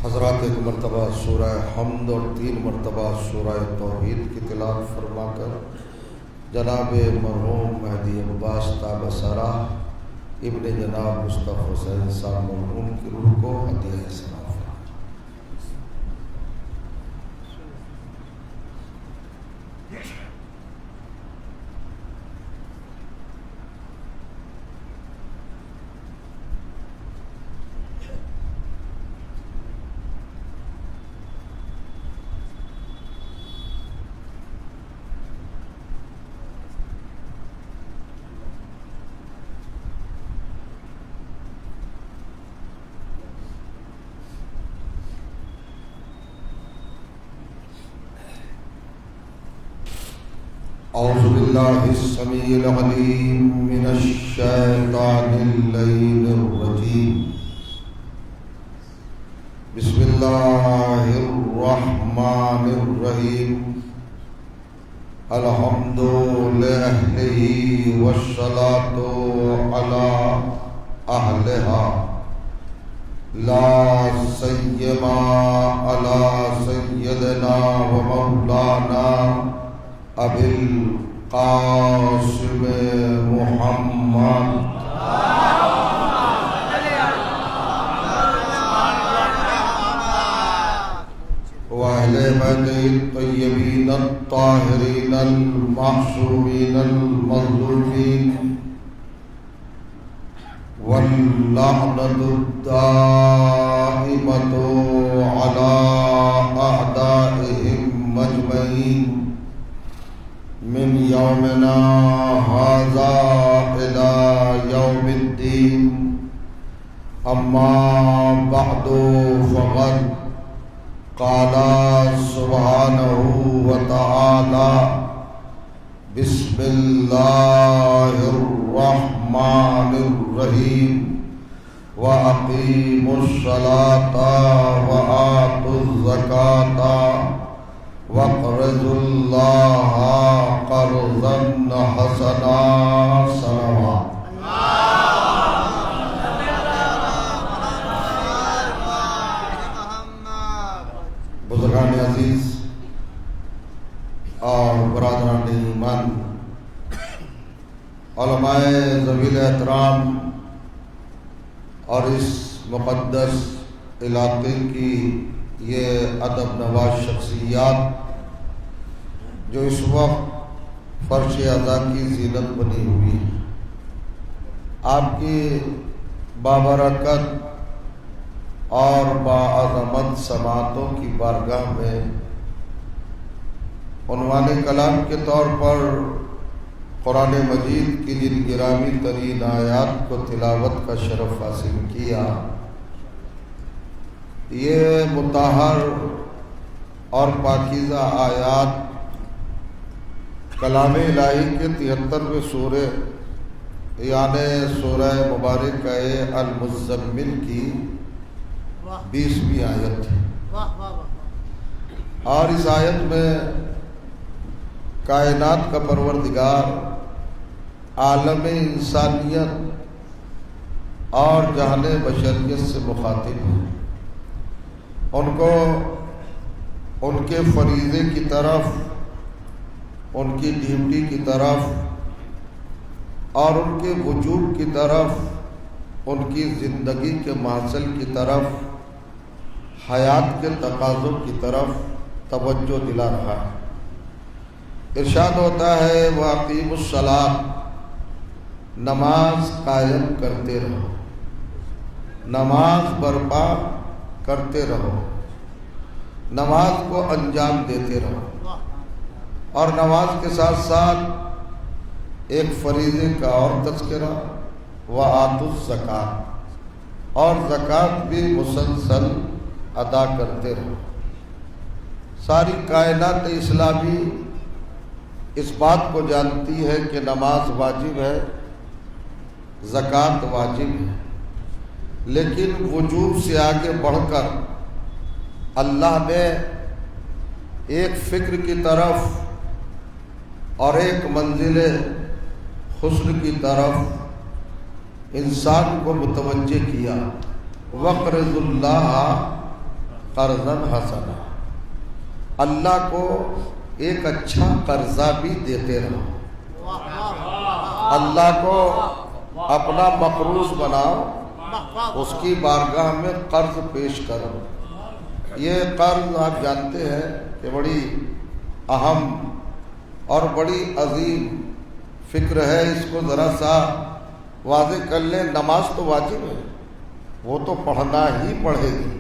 حضرات ایک مرتبہ سورہ حمد اور 3 مرتبہ سورہ توحید کی تلاوت فرما کر جناب مرحوم مہدی عباس تابسرہ ابن جناب مصطفی حسین صاحب مرحوم کی روح کو ہدیہ سلام اعوذ باللہ السمیع العلیم من الشیطان اللعین الرجیم بسم اللہ الرحمن الرحیم الحمد لأہلہ والصلاة علی اہلہا لا سیما علی سیدنا و مولانا ابی القاسم محمد وأہل بیت الطیبین الطاہرین المعصومین المظلومین واللعنۃ الدائمۃ علی اعدائہم اجمعین من یومنا ھذا الی یوم الدین اما بعد فقد قال سبحانہ وتعالی بسم اللہ الرحمن الرحیم وَأَقِيمُوا الصَّلَاةَ وَآتُوا الزَّكَاةَ وَاقْرِضُوا اللَّهَ قَرْضًا حَسَنًا صلوات بزرگان عزیز اور برادران ایمان، علماء ذویل احترام اور اس مقدس علاقے کی یہ ادب نواز شخصیات جو اس وقت فرش اعضاء کی زینت بنی ہوئی ہے، آپ کی بابرکت اور باعظمت سماعتوں کی بارگاہ میں عنوان کلام کے طور پر قرآن مجید کی جن گرامی ترین آیات کو تلاوت کا شرف حاصل کیا، یہ مطہر اور پاکیزہ آیات کلام الہی کے 73ویں سورہ یعنی سورہ مبارکہ المزمل کی 20ویں آیت ہے، اور اس آیت میں کائنات کا پروردگار عالم انسانیت اور جہان بشریت سے مخاطب ہے، ان کو ان کے فریضے کی طرف، ان کی ڈیوٹی کی طرف اور ان کے وجوب کی طرف، ان کی زندگی کے محصل کی طرف، حیات کے تقاضوں کی طرف توجہ دلا رہا ہے۔ ارشاد ہوتا ہے وَأَقِيمُوا الصَّلَاةَ، نماز قائم کرتے رہو، نماز برپا کرتے رہو، نماز کو انجام دیتے رہو، اور نماز کے ساتھ ساتھ ایک فریضے کا اور تذکرہ وَآتُوا الزَّكَاةَ، اور زکوٰۃ بھی مسلسل ادا کرتے رہو۔ ساری کائنات اسلامی اس بات کو جانتی ہے کہ نماز واجب ہے، زکوٰۃ واجب ہے، لیکن وجوب سے آگے بڑھ کر اللہ نے ایک فکر کی طرف اور ایک منزل حسن کی طرف انسان کو متوجہ کیا۔ وَاقْرِضُوا اللَّهَ قرضا حسنا، اللہ کو ایک اچھا قرضہ بھی دیتے رہو، اللہ کو اپنا مقروض بناؤ، اس کی بارگاہ میں قرض پیش کرو۔ یہ قرض آپ جانتے ہیں کہ بڑی اہم اور بڑی عظیم فکر ہے، اس کو ذرا سا واضح کر لیں۔ نماز تو واجب ہے، وہ تو پڑھنا ہی پڑے گی،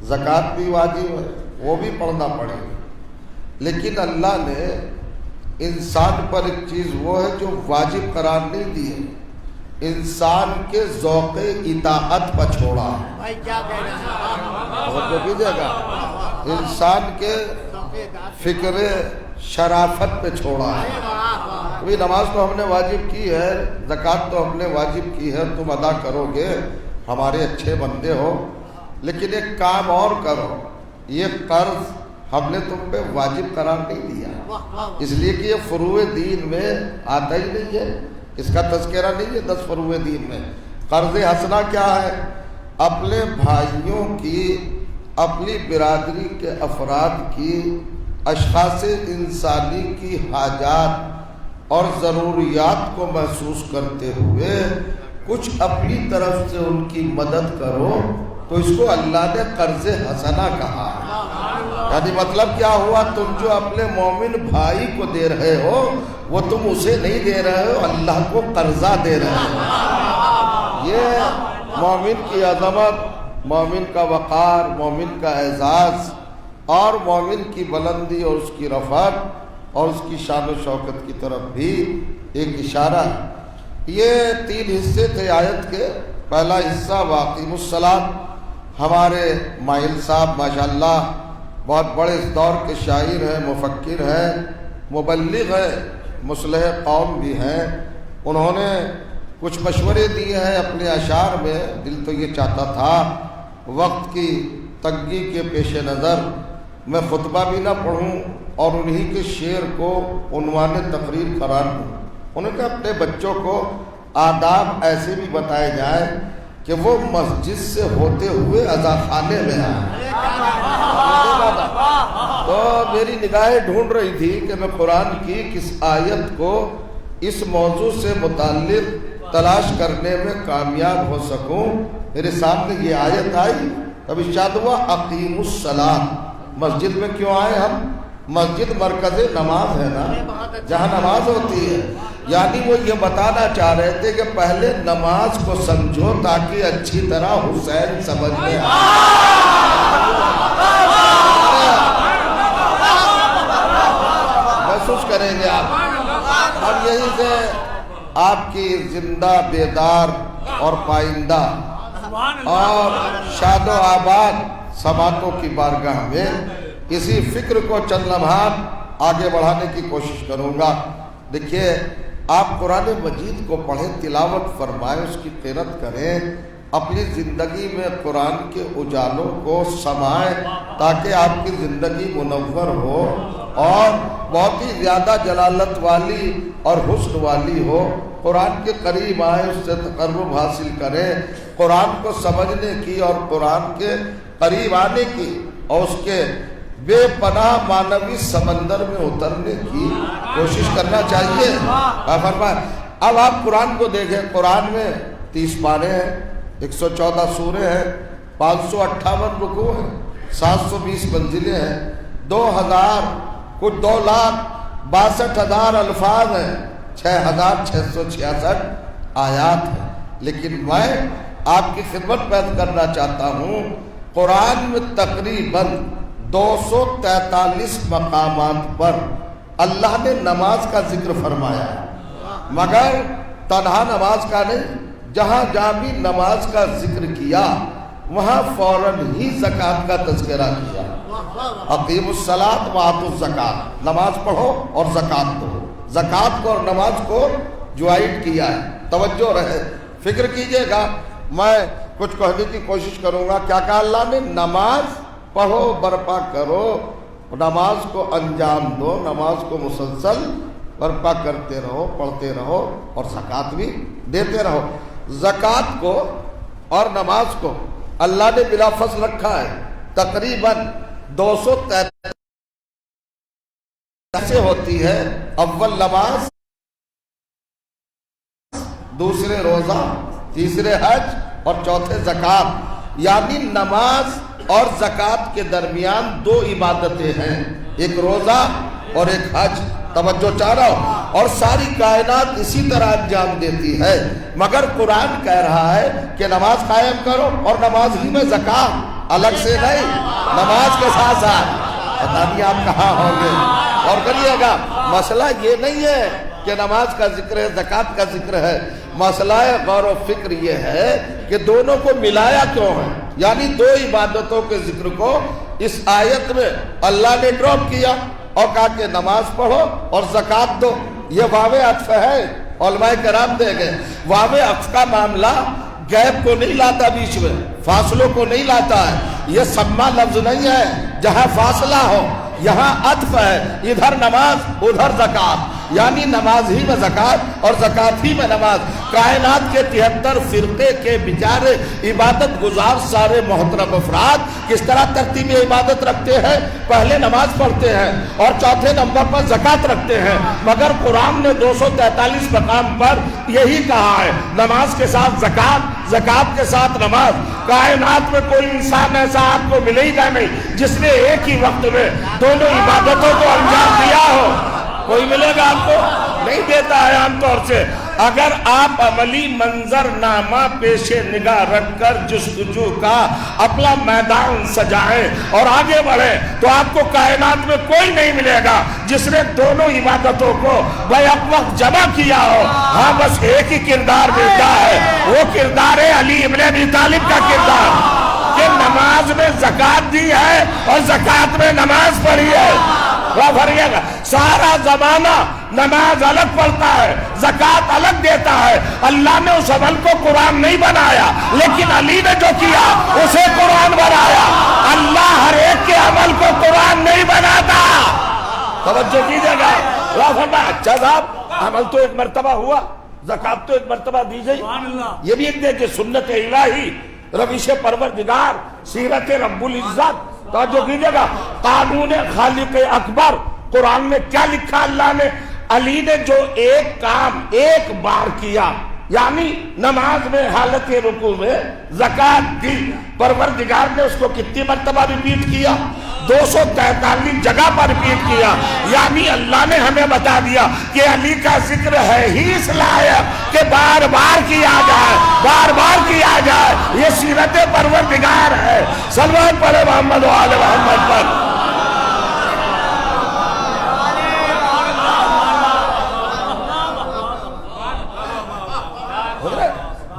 زکوٰۃ بھی واجب ہے، وہ بھی پڑھنا پڑے گی، لیکن اللہ نے انسان پر ایک چیز وہ ہے جو واجب قرار نہیں دی ہے، انسان کے ذوق اطاعت پر چھوڑا ہے۔ توجہ کیجیے گا، انسان کے فکر شرافت پہ چھوڑا ہے۔ ابھی نماز تو ہم نے واجب کی ہے، زکوٰۃ تو ہم نے واجب کی ہے، تم ادا کرو گے، ہمارے اچھے بندے ہو، لیکن ایک کام اور کرو، یہ قرض ہم نے تم پہ واجب قرار نہیں دیا، اس لیے کہ یہ فروع دین میں آتا ہی نہیں ہے، اس کا تذکرہ نہیں ہے 10 فروع دین میں۔ قرض حسنہ کیا ہے؟ اپنے بھائیوں کی، اپنی برادری کے افراد کی، اشخاص انسانی کی حاجات اور ضروریات کو محسوس کرتے ہوئے کچھ اپنی طرف سے ان کی مدد کرو، تو اس کو اللہ نے قرض حسنہ کہا ہے۔ یعنی مطلب کیا ہوا؟ تم جو اپنے مومن بھائی کو دے رہے ہو وہ تم اسے نہیں دے رہے ہو، اللہ کو قرضہ دے رہے ہو۔ یہ مومن کی عظمت، مومن کا وقار، مومن کا اعزاز اور مومن کی بلندی اور اس کی رفعت اور اس کی شان و شوکت کی طرف بھی ایک اشارہ ہے۔ یہ 3 حصے تھے آیت کے۔ پہلا حصہ واقیم الصلاۃ، ہمارے ماہل صاحب ماشاءاللہ بہت بڑے اس دور کے شاعر ہیں، مفکر ہیں، مبلغ ہیں، مصلح قوم بھی ہیں، انہوں نے کچھ مشورے دیے ہیں اپنے اشعار میں۔ دل تو یہ چاہتا تھا وقت کی تنگی کے پیش نظر میں خطبہ بھی نہ پڑھوں اور انہی کے شعر کو عنوان تقریر قرار دوں۔ انہوں نے کہا اپنے بچوں کو آداب ایسے بھی بتائے جائیں کہ وہ مسجد سے ہوتے ہوئے عزاخانے میں آئیں۔ تو میری نگاہیں ڈھونڈ رہی تھی کہ میں قرآن کی کس آیت کو اس موضوع سے متعلق تلاش کرنے میں کامیاب ہو سکوں۔ میرے سامنے یہ آیت آئی، تب ارشاد ہوا اقیم الصلاۃ۔ مسجد میں کیوں آئے ہم؟ مسجد مرکز نماز ہے نا، جہاں نماز ہوتی ہے۔ یعنی وہ یہ بتانا چاہ رہے تھے کہ پہلے نماز کو سمجھو تاکہ اچھی طرح حسین سمجھ میں محسوس کریں گے آپ، اور یہی سے آپ کی زندہ بیدار اور پائندہ اور شاد و آباد سماعتوں کی بارگاہ میں اسی فکر کو چند لمحات آگے بڑھانے کی کوشش کروں گا۔ دیکھیے، آپ قرآن مجید کو پڑھیں، تلاوت فرمائیں، اس کی قرأت کریں، اپنی زندگی میں قرآن کے اجالوں کو سمائیں تاکہ آپ کی زندگی منور ہو اور بہت ہی زیادہ جلالت والی اور حسن والی ہو۔ قرآن کے قریب آئیں، اس سے تقرب حاصل کریں، قرآن کو سمجھنے کی اور قرآن کے قریب آنے کی اور اس کے بے پناہ معنوی سمندر میں اترنے کی کوشش کرنا چاہیے۔ اب آپ قرآن کو دیکھیں، قرآن میں 30 پارے ہیں، 114 سورے ہیں، 558 رکوع ہیں، 720 منزلیں ہیں، 2,62,000 الفاظ ہیں، 6,666 آیات ہیں۔ لیکن میں آپ کی خدمت پیش کرنا چاہتا ہوں، قرآن میں تقریباً 243 مقامات پر اللہ نے نماز کا ذکر فرمایا ہے، مگر تنہا نماز کا نہیں، جہاں جہاں بھی نماز کا ذکر کیا وہاں فوراً ہی زکوٰۃ کا تذکرہ کیا۔ اقیموا الصلاۃ وآتوا الزکاۃ، نماز پڑھو اور زکوٰۃ دو۔ زکوٰۃ کو اور نماز کو جوائنٹ کیا ہے۔ توجہ رہے، فکر کیجئے گا، میں کچھ کہنے کی کوشش کروں گا۔ کیا کہا اللہ نے؟ نماز پڑھو، برپا کرو، نماز کو انجام دو، نماز کو مسلسل برپا کرتے رہو، پڑھتے رہو اور زکوٰۃ بھی دیتے رہو۔ زکوٰۃ کو اور نماز کو اللہ نے بلا فصل رکھا ہے۔ تقریباً 243 سے ہوتی ہے. اول نماز، دوسرے روزہ، تیسرے حج اور چوتھے زکوٰۃ. یعنی نماز اور زکوٰۃ کے درمیان 2 عبادتیں ہیں، ایک روزہ اور ایک حج. توجہ چاہ رہا ہو. اور ساری کائنات اسی طرح انجام دیتی ہے، مگر قرآن کہہ رہا ہے کہ نماز قائم کرو، اور نماز ہی میں زکوٰۃ، الگ سے نہیں، نماز کے ساتھ ساتھ. پتہ نہیں آپ کہاں ہوں گے. اور کریے گا، مسئلہ یہ نہیں ہے کہ نماز کا ذکر ہے، زکوٰۃ کا ذکر ہے. مسئلہ غور و فکر یہ ہے کہ دونوں کو ملایا کیوں ہے. یعنی 2 عبادتوں کے ذکر کو اس آیت میں اللہ نے ڈراپ کیا اور کہا کہ نماز پڑھو اور زکوٰۃ دو. یہ واو عطف ہے، علماء کرام دے گئے. واو عطف کا معاملہ گیپ کو نہیں لاتا، بیچ میں فاصلوں کو نہیں لاتا ہے. یہ سما لفظ نہیں ہے جہاں فاصلہ ہو، یہاں عطف ہے. ادھر نماز ادھر زکوٰۃ، یعنی نماز ہی میں زکوٰۃ اور زکوٰۃ ہی میں نماز. کائنات کے 73 فرقے کے بیچارے عبادت گزار سارے محترم افراد کس طرح ترتیب عبادت رکھتے ہیں. پہلے نماز پڑھتے ہیں اور چوتھے نمبر پر زکوٰۃ رکھتے ہیں. مگر قرآن نے 243 مقام پر یہی کہا ہے، نماز کے ساتھ زکوٰۃ، زکوٰۃ کے ساتھ نماز. کائنات میں کوئی انسان ایسا آپ کو ملے گا نہیں جس نے ایک ہی وقت میں دونوں عبادتوں کو انجام دیا ہو. کوئی ملے گا آپ کو؟ نہیں دیتا ہے عام طور سے. اگر آپ عملی منظر نامہ پیش نگاہ رکھ کر جستجو کا اپنا میدان سجائیں اور آگے بڑھیں تو آپ کو کائنات میں کوئی نہیں ملے گا جس نے دونوں عبادتوں کو بیک وقت جمع کیا ہو. ہاں بس ایک ہی کردار ملتا ہے، وہ کردار ہے علی ابن ابی طالب کا کردار کہ نماز میں زکوٰۃ دی ہے اور زکوٰۃ میں نماز پڑھی ہے. سارا زمانہ نماز الگ پڑھتا ہے، زکوٰۃ الگ دیتا ہے. اللہ نے اس عمل کو قرآن نہیں بنایا، لیکن علی نے جو کیا اسے قرآن بنایا. اللہ ہر ایک کے عمل کو قرآن نہیں بناتا. توجہ کیجیے گا. اچھا صاحب، عمل تو ایک مرتبہ ہوا، زکوٰۃ تو ایک مرتبہ دی گئی. یہ بھی ایک دیکھیں سنت الہی، روش پروردگار، سیرت رب العزت. توجہ کیجیے گا. قانون خالق اکبر، قرآن میں کیا لکھا اللہ نے؟ علی نے جو ایک کام ایک بار کیا، یعنی نماز میں حالت رکوع میں زکوٰۃ دی، پروردگار نے اس کو کتنی مرتبہ ریپیٹ کیا؟ 243 جگہ پر ریپیٹ کیا. یعنی اللہ نے ہمیں بتا دیا کہ علی کا ذکر ہے ہی اس لائق کہ بار بار کیا جائے، بار بار کیا جائے. یہ سیرت پروردگار ہے. صلوات پڑھے محمد و آل محمد پر.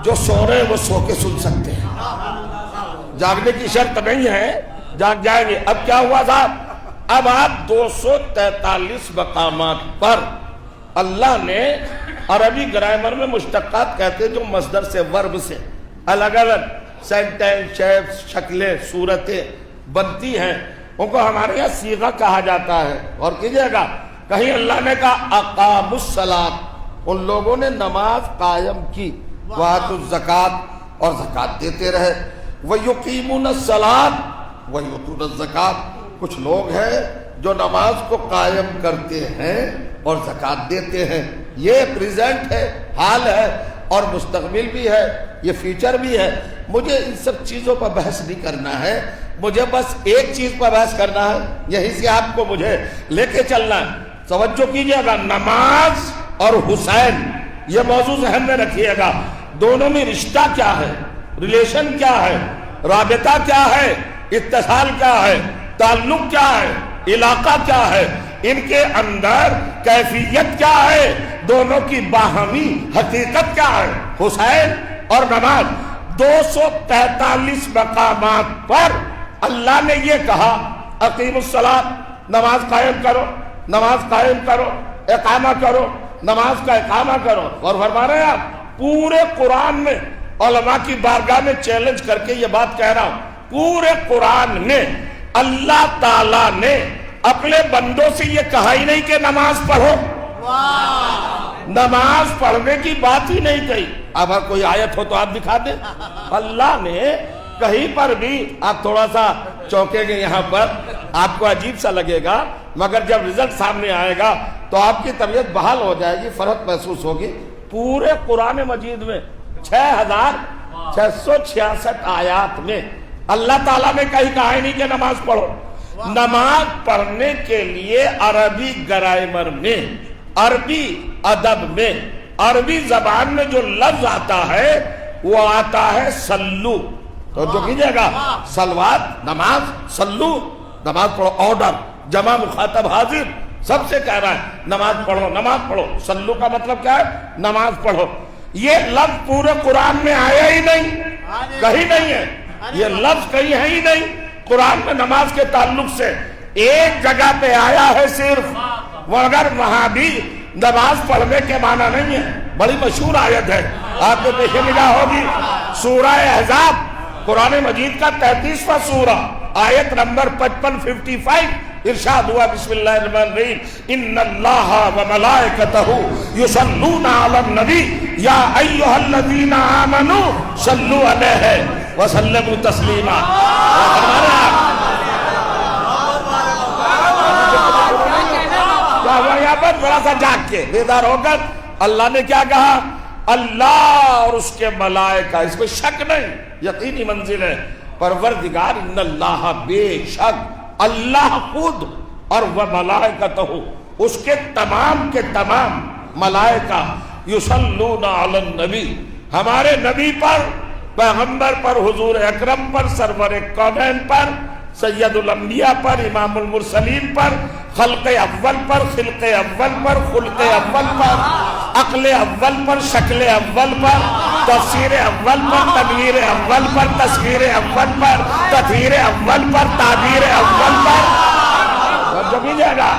جو سو رہے وہ سو کے سن سکتے ہیں، جاگنے کی شرط نہیں ہے، جاگ جائیں گے. اب کیا ہوا صاحب؟ اب آپ 243 مقامات پر اللہ نے عربی گرامر میں مشتقات کہتے ہیں جو مصدر سے، ورب سے الگ الگ سینٹینس، شیپس، شکلیں، صورتیں بنتی ہیں، ان کو ہمارے یہاں صیغہ کہا جاتا ہے. اور کیجئے گا، کہیں اللہ نے کہا اقاموا الصلاۃ، ان لوگوں نے نماز قائم کی، وآتوا الزکاۃ، اور زکوٰۃ دیتے رہے. وَيُقِيمُونَ الصَّلَاةَ وَيُؤْتُونَ الزَّكَاةَ. کچھ لوگ ہیں جو نماز کو قائم کرتے ہیں اور زکوٰۃ دیتے ہیں. یہ پریزنٹ ہے، حال ہے، اور مستقبل بھی ہے، یہ فیوچر بھی ہے. مجھے ان سب چیزوں پر بحث نہیں کرنا ہے، مجھے بس ایک چیز پر بحث کرنا ہے، یہیں سے آپ کو مجھے لے کے چلنا ہے. توجہ کیجیے گا. نماز اور حسین، یہ موضوع ذہن میں رکھیے گا. دونوں میں رشتہ کیا ہے، ریلیشن کیا ہے، رابطہ کیا ہے، اتصال کیا ہے، تعلق کیا ہے، علاقہ کیا ہے، ان کے اندر کیفیت کیا ہے، دونوں کی باہمی حقیقت کیا ہے. حسین اور نماز 243 مقامات پر اللہ نے یہ کہا اقیموا الصلاۃ، نماز قائم کرو، نماز قائم کرو، اقامہ کرو، نماز کا اقامہ کرو. اور فرما رہے ہیں آپ پورے قرآن میں، علماء کی بارگاہ میں چیلنج کر کے یہ بات کہہ رہا ہوں، پورے قرآن میں اللہ تعالیٰ نے اپنے بندوں سے یہ کہا ہی نہیں کہ نماز پڑھو. نماز پڑھنے کی بات ہی نہیں کہی. اگر کوئی آیت ہو تو آپ دکھا دیں. اللہ نے کہیں پر بھی، آپ تھوڑا سا چونکیں گے یہاں پر، آپ کو عجیب سا لگے گا، مگر جب رزلٹ سامنے آئے گا تو آپ کی طبیعت بحال ہو جائے گی، فرحت محسوس ہوگی۔ پورے قرآن مجید میں 6666 آیات میں اللہ تعالیٰ نے کہیں کہا ہی نہیں کہ نماز پڑھو۔ نماز پڑھنے کے لیے عربی گرامر میں، عربی ادب میں، عربی زبان میں جو لفظ آتا ہے وہ آتا ہے سلو۔ تو جو کیجئے گا، سلوات نماز، سلو نماز پڑھو، آرڈر، جمع مخاطب حاضر، سب سے کہہ رہا ہے نماز پڑھو، نماز پڑھو۔ سلو کا مطلب کیا ہے؟ نماز پڑھو۔ یہ لفظ پورے قرآن میں آیا ہی نہیں، کہیں نہیں ہے، یہ لفظ کہیں ہے ہی نہیں قرآن میں نماز کے تعلق سے۔ ایک جگہ پہ آیا ہے صرف، مگر وہاں بھی نماز پڑھنے کے معنی نہیں ہے۔ بڑی مشہور آیت ہے، آپ کو پیش نگاہ ہوگی، سورہ احزاب، قرآن مجید کا 33واں سورہ، آیت نمبر 55 ارشاد ہوا، بسم اللہ الرحمن الرحیم، ان اللہ وملائکتہ یصلون علی النبی یا ایھا الذین آمنوا صلوا علیہ وسلموا تسلیما۔ یہاں پر بڑا سا جاگ کے بیدار ہو کر اللہ نے کیا کہا؟ اللہ اور اس کے ملائکہ، اس میں شک نہیں، یقینی منزل ہے۔ پروردگار ان اللہ، بے شک اللہ خود، اور وہ ملائکتہ، اس کے تمام ملائکہ، یصلون علی النبی، ہمارے نبی پر، پیغمبر پر، حضور اکرم پر، سرور کونین پر، سید الانبیاء پر، امام المرسلین پر، خلق اول پر، خلق اول پر، خلق اول پر، عقل اول پر، شکل اول پر، تفسیر اول پر، تنویر اول پر، تصویر اول پر، تطہیر اول پر، تعبیر اول پر۔ جو بھی جائے گا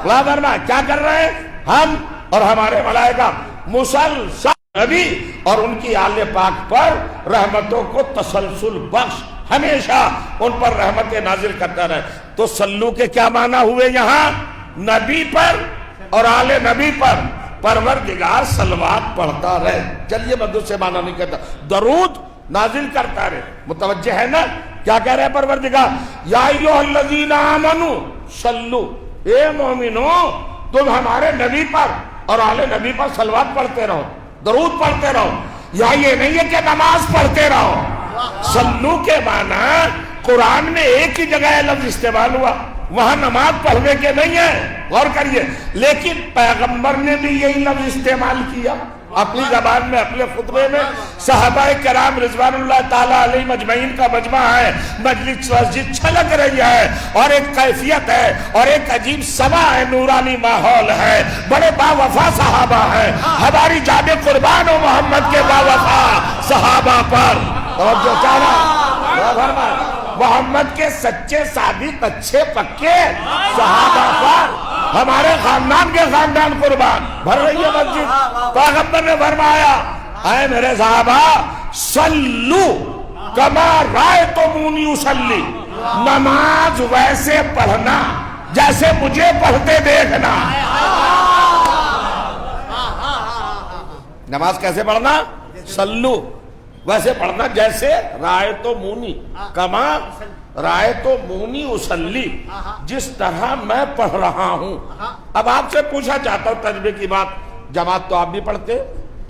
لادرنا کیا کر رہے ہیں ہم اور ہمارے ملائکہ؟ مسلسل نبی اور ان کی آل پاک پر رحمتوں کو تسلسل بخش، ہمیشہ ان پر رحمت نازل کرتا رہے۔ تو سلو کے کیا معنی ہوئے یہاں؟ نبی پر اور آل نبی پر پروردگار صلوات پڑھتا رہے۔ چلیے میں دوسرے معنی نہیں کرتا، درود نازل کرتا رہے۔ متوجہ ہے نا کیا کہہ رہے ہیں پروردگار؟ یا ایھا الذین آمنوا صلو، اے مومنو تم ہمارے نبی پر اور آل نبی پر صلوات پڑھتے رہو، درود پڑھتے رہو۔ یا یہ نہیں ہے کہ نماز پڑھتے رہو، صلو کے معنی قرآن میں ایک ہی جگہ لفظ استعمال ہوا، وہاں نماز پڑھنے کے نہیں ہے، غور کریے، لیکن پیغمبر نے بھی یہی لفظ استعمال کیا اپنی زبان میں، اپنے خطبے میں۔ صحابہ کرام رضوان اللہ تعالیٰ علیہ مجمعین کا مجمع ہے، مجلس مسجد چھلک رہی ہے، اور ایک کیفیت ہے اور ایک عجیب سما ہے، نورانی ماحول ہے، بڑے باوفا صحابہ ہیں۔ ہماری جان قربان و محمد کے باوفا صحابہ پر توجہ چاہنا، محمد کے سچے صادق اچھے پکے صحابہ پر، ہمارے خاندان کے خاندان قربان، بھر رہی ہے مسجد۔ پیغمبر نے فرمایا، اے میرے صحابہ، صلو کما رأیتمونی اصلی، نماز ویسے پڑھنا جیسے مجھے پڑھتے دیکھنا۔ نماز کیسے پڑھنا؟ صلو، ویسے پڑھنا جیسے رأیتمونی، کما رأیتمونی اصلی، جس طرح میں پڑھ رہا ہوں۔ اب آپ سے پوچھا چاہتا ہوں تجربے کی بات، جماعت تو آپ بھی پڑھتے،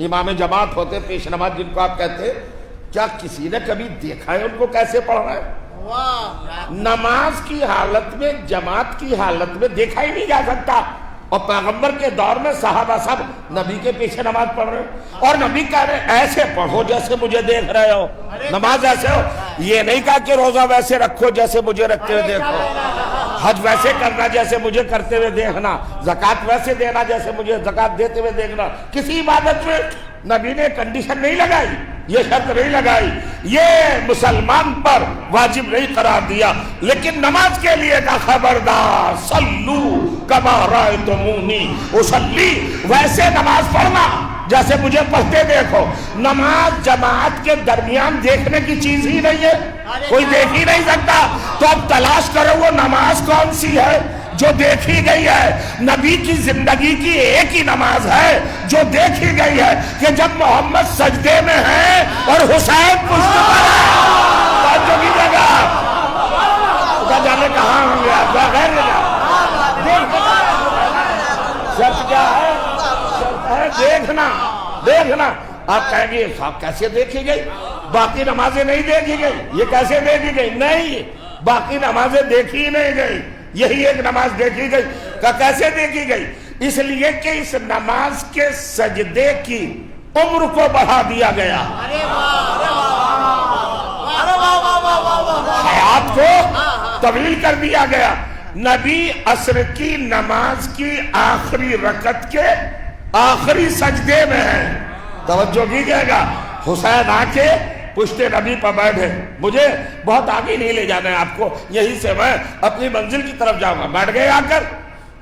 امام جماعت ہوتے، پیش نماز جن کو آپ کہتے، کیا کسی نے کبھی دیکھا ہے ان کو کیسے پڑھ رہا ہے؟ نماز کی حالت میں، جماعت کی حالت میں دیکھا ہی نہیں جا سکتا۔ اور پیغمبر کے دور میں صحابہ سب نبی کے پیچھے نماز پڑھ رہے ہو، اور نبی کہہ رہے ایسے پڑھو جیسے مجھے دیکھ رہے ہو، نماز ایسے ہو۔ یہ نہیں کہا کہ روزہ ویسے رکھو جیسے مجھے رکھتے ہوئے دیکھو، حج ویسے کرنا جیسے مجھے کرتے ہوئے دیکھنا، زکوٰۃ ویسے دینا جیسے مجھے زکوٰۃ دیتے ہوئے دیکھنا۔ کسی عبادت میں نبی نے کنڈیشن نہیں لگائی، یہ شرط نہیں لگائی، یہ مسلمان پر واجب نہیں قرار دیا، لیکن نماز کے لیے کا خبردار، صلو کما رأیتمونی اصلی، ویسے نماز پڑھنا جیسے مجھے پڑھتے دیکھو۔ نماز جماعت کے درمیان دیکھنے کی چیز ہی نہیں ہے، کوئی دیکھ ہی نہیں سکتا، تو اب تلاش کرو وہ نماز کون سی ہے جو دیکھی گئی ہے۔ نبی کی زندگی کی ایک ہی نماز ہے جو دیکھی گئی ہے، کہ جب محمد سجدے میں ہے اور حسین پشت پر ہے، توجہ کیجیے گا، کیا ہے؟ شرط ہے دیکھنا، دیکھنا۔ آپ کہیں گے صاحب کیسے دیکھی گئی؟ باقی نمازیں نہیں دیکھی گئی، یہ کیسے دیکھی گئی؟ نہیں، باقی نمازیں دیکھی نہیں گئی، یہی ایک نماز دیکھی گئی۔ کیسے دیکھی گئی؟ اس لیے کہ اس نماز کے سجدے کی عمر کو بڑھا دیا گیا، حیات کو طویل کر دیا گیا۔ نبی عصر کی نماز کی آخری رکعت کے آخری سجدے میں ہے، توجہ کیجئے گا۔ حسین آ کے پشت نبی پر بیٹھے، مجھے بہت آگے نہیں لے جانا ہے آپ کو، یہیں سے میں اپنی منزل کی طرف جاؤں گا۔ بیٹھ گئے آ کر،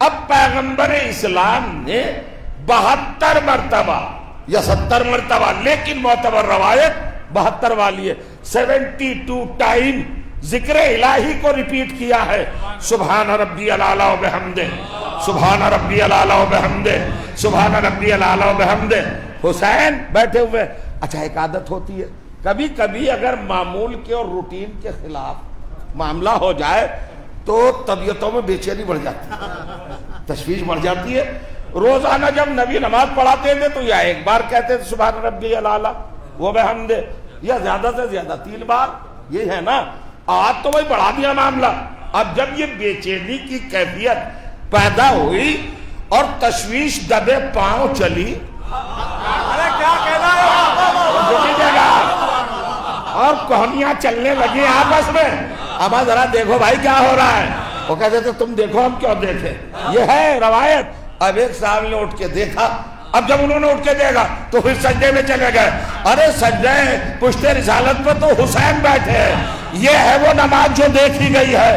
اب پیغمبر اسلام نے 72 مرتبہ یا 70 مرتبہ، لیکن معتبر روایت 72 والی ہے، 72 ٹائم ذکر الہی کو ریپیٹ کیا ہے۔ سبحان ربی العلیٰ و بحمدہ، سبحان ربی العلیٰ و بحمدہ، سبحان ربی العلیٰ و بحمدہ۔ حسین بیٹھے ہوئے۔ اچھا ایک عادت ہوتی ہے، کبھی کبھی اگر معمول کے اور روٹین کے خلاف معاملہ ہو جائے تو طبیعتوں میں بے چینی بڑھ جاتی ہے، تشویش بڑھ جاتی ہے۔ روزانہ جب نبی نماز پڑھاتے تھے تو یا ایک بار کہتے تھے سبحان ربی العلیٰ و بحمدہ، یا زیادہ سے زیادہ 3 بار، یہ ہے نا۔ آج تو وہی بڑھا دیا معاملہ۔ اب جب یہ بے چینی کی کیفیت پیدا ہوئی اور تشویش دبے پاؤں چلی، اور کہانیاں چلنے لگی آپس میں، اب ذرا دیکھو بھائی کیا ہو رہا ہے۔ وہ کہتے تھے تم دیکھو ہم کیوں دیکھیں، یہ ہے روایت۔ اب ایک صاحب نے اٹھ کے دیکھا، اب جب انہوں نے اٹھ کے دیکھا تو پھر سجدے میں چلے گئے۔ ارے سجدے پشت رسالت پر تو حسین بیٹھے ہیں، یہ ہے وہ نماز جو دیکھی گئی ہے۔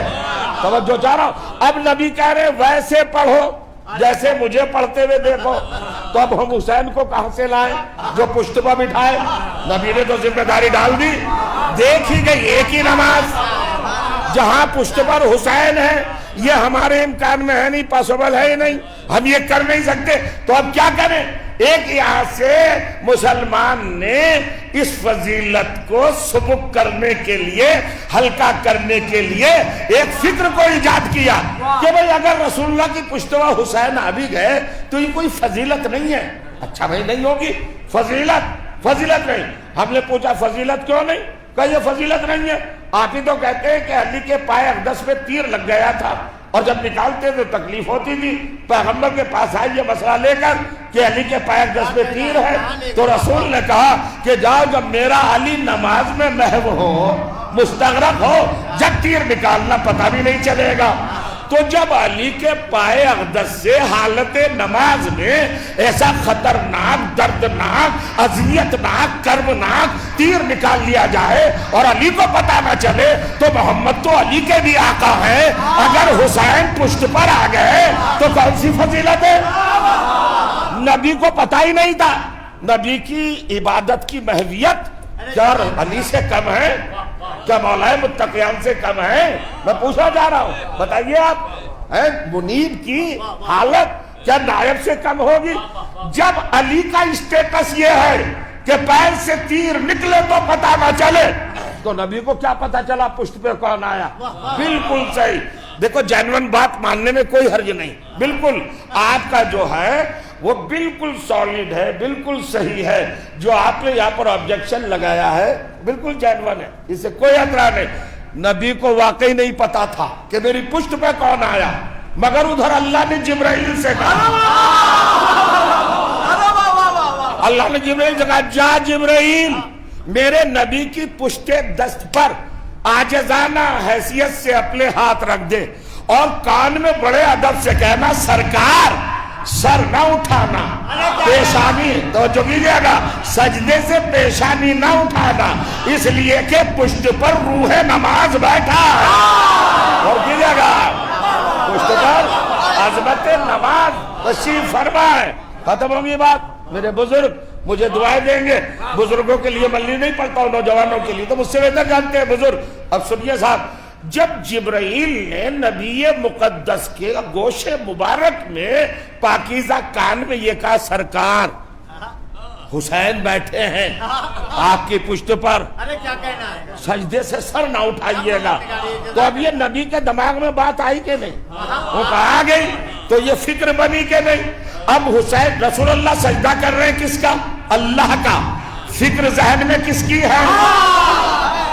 توجہ چاہ رہا ہوں۔ اب نبی کہہ رہے ویسے پڑھو جیسے مجھے پڑھتے ہوئے دیکھو، تو اب ہم حسین کو کہاں سے لائیں جو پشت پر بٹھائے؟ نبی نے تو ذمہ داری ڈال دی، دیکھی گئی ایک ہی نماز جہاں پشت پر حسین ہے۔ یہ ہمارے امکان میں ہے نہیں، پاسبل ہے ہی نہیں، ہم یہ کر نہیں سکتے، تو اب کیا کریں؟ ایک یہاں سے مسلمان نے اس فضیلت کو سبک کرنے کے لیے، ہلکا کرنے کے لیے ایک فکر کو ایجاد کیا کہ بھئی اگر رسول اللہ کی پشت پر حسین آ بھی گئے تو یہ کوئی فضیلت نہیں ہے۔ اچھا بھئی نہیں ہوگی فضیلت نہیں۔ ہم نے پوچھا فضیلت کیوں نہیں؟ کہ یہ فضیلت نہیں ہے، آپ ہی تو کہتے ہیں کہ علی کے پائے اقدس پہ تیر لگ گیا تھا اور جب نکالتے تو تکلیف ہوتی تھی، پیغمبر کے پاس آئے یہ مسئلہ لے کر کہ علی کے پائے اقدس پہ تیر ہے، تو رسول نے کہا کہ جاؤ جب میرا علی نماز میں محو ہو، مستغرق ہو، جب تیر نکالنا پتہ بھی نہیں چلے گا۔ تو جب علی کے پائے اقدس سے حالت نماز میں ایسا خطرناک، دردناک، اذیتناک، کربناک تیر نکال لیا جائے اور علی کو پتہ نہ چلے تو محمد تو علی کے بھی آقا ہیں، اگر حسین پشت پر آ گئے تو کون سی فضیلت ہے؟ نبی کو پتہ ہی نہیں تھا۔ نبی کی عبادت کی محویت کیا علی سے کم ہے؟ کیا مولا متقیان سے کم ہے؟ میں پوچھا جا رہا ہوں، بتائیے آپ، منیب کی حالت کیا نائب سے کم ہوگی؟ جب علی کا اسٹیٹس یہ ہے کہ پیر سے تیر نکلے تو پتہ نہ چلے، تو نبی کو کیا پتہ چلا پشت پہ کون آیا؟ بالکل صحیح۔ دیکھو جینون بات ماننے میں کوئی حرج نہیں، بالکل آپ کا جو ہے وہ بالکل سالڈ ہے، بالکل صحیح ہے۔ جو آپ نے یہاں پر آبجیکشن لگایا ہے بالکل جینون ہے، اس سے کوئی اعتراض نہیں۔ نبی کو واقعی نہیں پتا تھا کہ میری پشت پہ کون آیا، مگر ادھر اللہ نے جبرائیل سے کہا، اللہ نے جبرائیل سے کہا جا جبرائیل میرے نبی کی پشت دست پر عاجزانہ حیثیت سے اپنے ہاتھ رکھ دے اور کان میں بڑے ادب سے کہنا سرکار سر نہ اٹھانا، پیشانی توجہ کیجئے گا، سجدے سے پیشانی نہ اٹھانا، اس لیے کہ پشت پر روح نماز بیٹھا ہے۔ اور کیجئے گا پشت پر عظمت نماز تشریف فرما ہے۔ ختم ہوگی بات۔ میرے بزرگ مجھے دعائیں دیں گے، بزرگوں کے لیے ملنی نہیں پڑتا ہوں، نوجوانوں کے لیے تو مجھ سے بہتر جانتے ہیں بزرگ۔ اب سنیے صاحب، جب جبرائیل نے نبی مقدس کے گوش مبارک میں پاکیزہ کان میں یہ کہا سرکار حسین بیٹھے ہیں آپ کی پشت پر، سجدے سے سر نہ اٹھائیے گا، تو اب یہ نبی کے دماغ میں بات آئی کہ نہیں؟ وہ کہا گئی تو یہ فکر بنی کہ نہیں؟ اب حسین رسول اللہ سجدہ کر رہے ہیں کس کا؟ اللہ کا. فکر ذہن میں کس کی ہے؟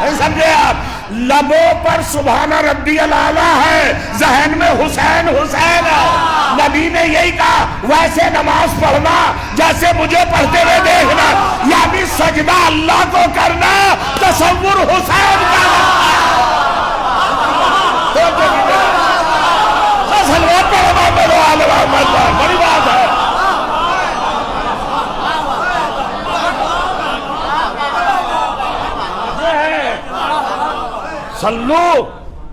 نہیں سمجھے آپ؟ لبوں پر سبحان ربی الاعلیٰ ہے، ذہن میں حسین حسین ہے. نبی نے یہی کہا ویسے نماز پڑھنا جیسے مجھے پڑھتے ہوئے دیکھنا، یعنی سجدہ اللہ کو کرنا، تصور حسین کا. بڑی بات ہے. صلو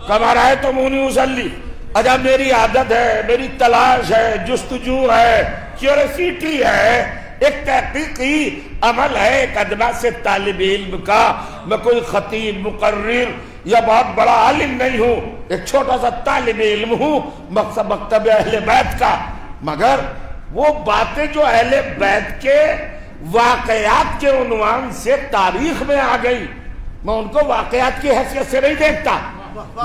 کما رأیتمونی اصلی. اچھا میری عادت ہے، میری تلاش ہے، جستجو ہے، کیوریسٹی ہے، ایک تحقیقی عمل ہے ایک ادنا سے طالب علم کا. میں کوئی خطیب مقرر یا بہت بڑا عالم نہیں ہوں، ایک چھوٹا سا طالب علم ہوں مکتب اہل بیت کا. مگر وہ باتیں جو اہل بیت کے واقعات کے عنوان سے تاریخ میں آ گئی، میں ان کو واقعات کی حیثیت سے نہیں دیکھتا،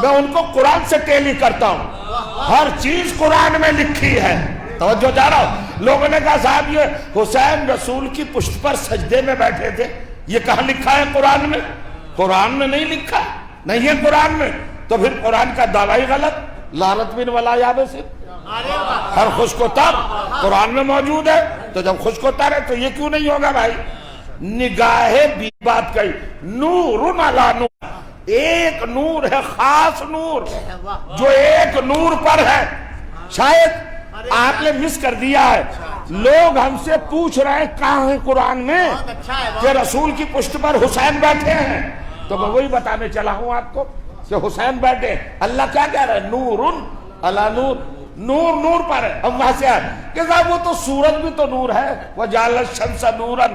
میں ان کو قرآن سے ٹیلی کرتا ہوں. ہر چیز قرآن میں لکھی ہے. توجہ جا رہا ہوں. لوگوں نے کہا صاحب یہ حسین رسول کی پشت پر سجدے میں بیٹھے تھے، یہ کہاں لکھا ہے قرآن میں؟ قرآن میں نہیں لکھا، نہیں ہے قرآن میں. تو پھر قرآن کا دعویٰ ہی غلط. لعنت من ولا یابس، ہر خشک و تر قرآن میں موجود ہے. تو جب خشک و تر ہے تو یہ کیوں نہیں ہوگا بھائی؟ نگاہ بھی بات کہی. نور علی نور، ایک نور ہے، خاص نور جو ایک نور پر ہے. شاید آپ نے مس کر دیا ہے. لوگ ہم سے پوچھ رہے ہیں کہاں ہے قرآن میں کہ رسول کی پشت پر حسین بیٹھے ہیں. تو میں وہی بتانے چلا ہوں آپ کو کہ حسین بیٹھے. اللہ کیا کہہ رہا ہے؟ نور علی نور، نور نور پر ہے. ہم وہاں سے آئے کہ صاحب وہ تو سورج بھی تو نور ہے. وَجَعَلَ الشَّمْسَ نُورًا،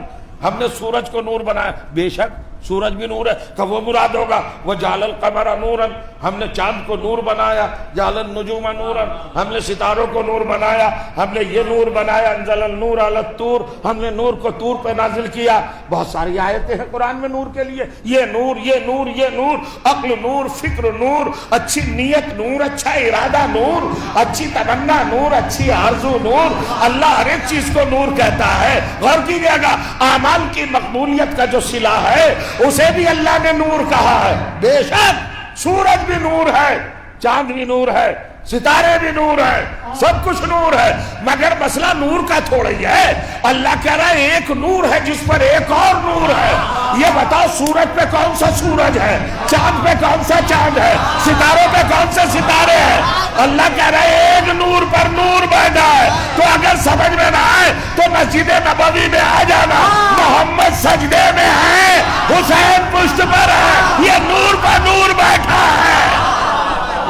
ہم نے سورج کو نور بنایا. بے شک سورج بھی نور ہے، کہ وہ مراد ہوگا. وَجَعَلَ الْقَمَرَ نُورًا، ہم نے چاند کو نور بنایا. جَعَلَ النُّجُومَ نُورًا، ہم نے ستاروں کو نور بنایا. ہم نے یہ نور بنایا. أَنزَلَ النُّورَ عَلَى الطُّورِ، ہم نے نور کو طور پہ نازل کیا. بہت ساری آیتیں ہیں قرآن میں نور کے لیے. یہ نور، یہ نور، یہ نور، عقل نور، فکر نور، اچھی نیت نور، اچھا ارادہ نور، اچھی تمنا نور، اچھی آرزو نور. اللہ ہر ایک چیز کو نور کہتا ہے. غور کیجئے گا، اعمال کی مقبولیت کا جو صلہ ہے اسے بھی اللہ نے نور کہا ہے. بے شک سورج بھی نور ہے، چاند بھی نور ہے، ستارے بھی نور ہے، سب کچھ نور ہے. مگر مسئلہ نور کا تھوڑا ہی ہے. اللہ کہہ رہا ہے ایک نور ہے جس پر ایک اور نور ہے. یہ بتاؤ سورج پہ کون سا سورج ہے، چاند پہ کون سا چاند ہے، ستاروں پہ کون سے ستارے ہیں؟ اللہ کہہ رہا ہے ایک نور پر نور بیٹھا ہے. تو اگر سمجھ میں نہ آئے تو مسجد نبوی میں آ جانا. محمد سجدے میں ہے، حسین پشت پر ہے، یہ نور پر نور بیٹھا ہے.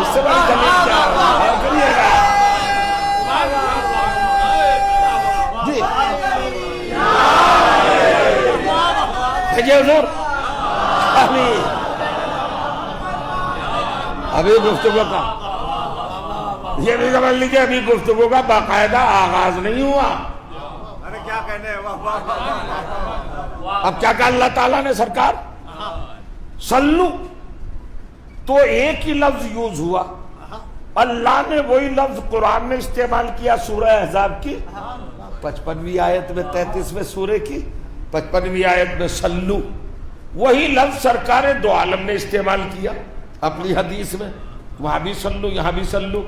اس سے بڑی دلیل کیا ہے؟ کریے گا جی. دیکھیے حضور، ابھی گفتگو کا یہ بھی سمجھ لیجیے، ابھی گفتگو کا باقاعدہ آغاز نہیں ہوا. کیا کہنے اب کیا کہا اللہ تعالیٰ نے؟ سرکار صلو، تو ایک ہی لفظ یوز ہوا. اللہ نے وہی لفظ قرآن میں استعمال کیا سورہ احزاب کی 55ویں آیت میں، 33ویں سورے کی 55ویں آیت میں صلو. وہی لفظ سرکار دو عالم نے استعمال کیا اپنی حدیث میں. وہاں بھی صلو، یہاں بھی صلو.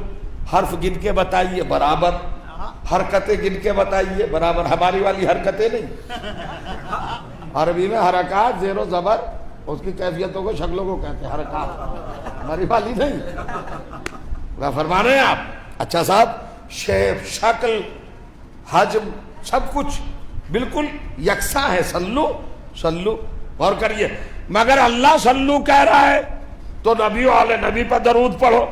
حرف گن کے بتائیے برابر، حرکتیں گن کے بتائیے برابر. ہماری والی حرکتیں نہیں. عربی میں حرکات زیر و زبر اس کی کیفیتوں کو شکلوں کو کہتے ہیں حرکات، ہماری والی نہیں. فرما رہے ہیں آپ؟ اچھا صاحب، شیپ، شکل، حجم، سب کچھ بالکل یکساں ہے. صلو صلو. غور کریے، مگر اللہ صلو کہہ رہا ہے تو نبی والے نبی پر درود پڑھو،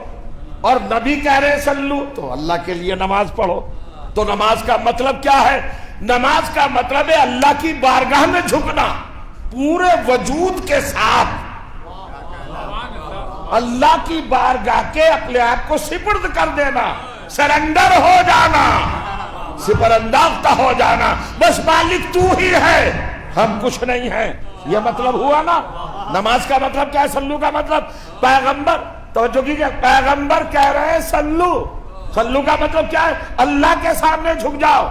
اور نبی کہہ رہے ہیں صلو تو اللہ کے لیے نماز پڑھو. تو نماز کا مطلب کیا ہے؟ نماز کا مطلب ہے اللہ کی بارگاہ میں جھکنا پورے وجود کے ساتھ. اللہ کی بارگاہ کے اپنے آپ کو سپرد کر دینا، سرنڈر ہو جانا، سپر انداختہ ہو جانا. بس مالک تو ہی ہے، ہم کچھ نہیں ہیں. یہ مطلب ہوا نا. نماز کا مطلب کیا ہے؟ صلو کا مطلب پیغمبر، توجہ کیجئے، پیغمبر کہہ رہے ہیں صلو سلو کا مطلب کیا ہے؟ اللہ کے سامنے جھک جاؤ.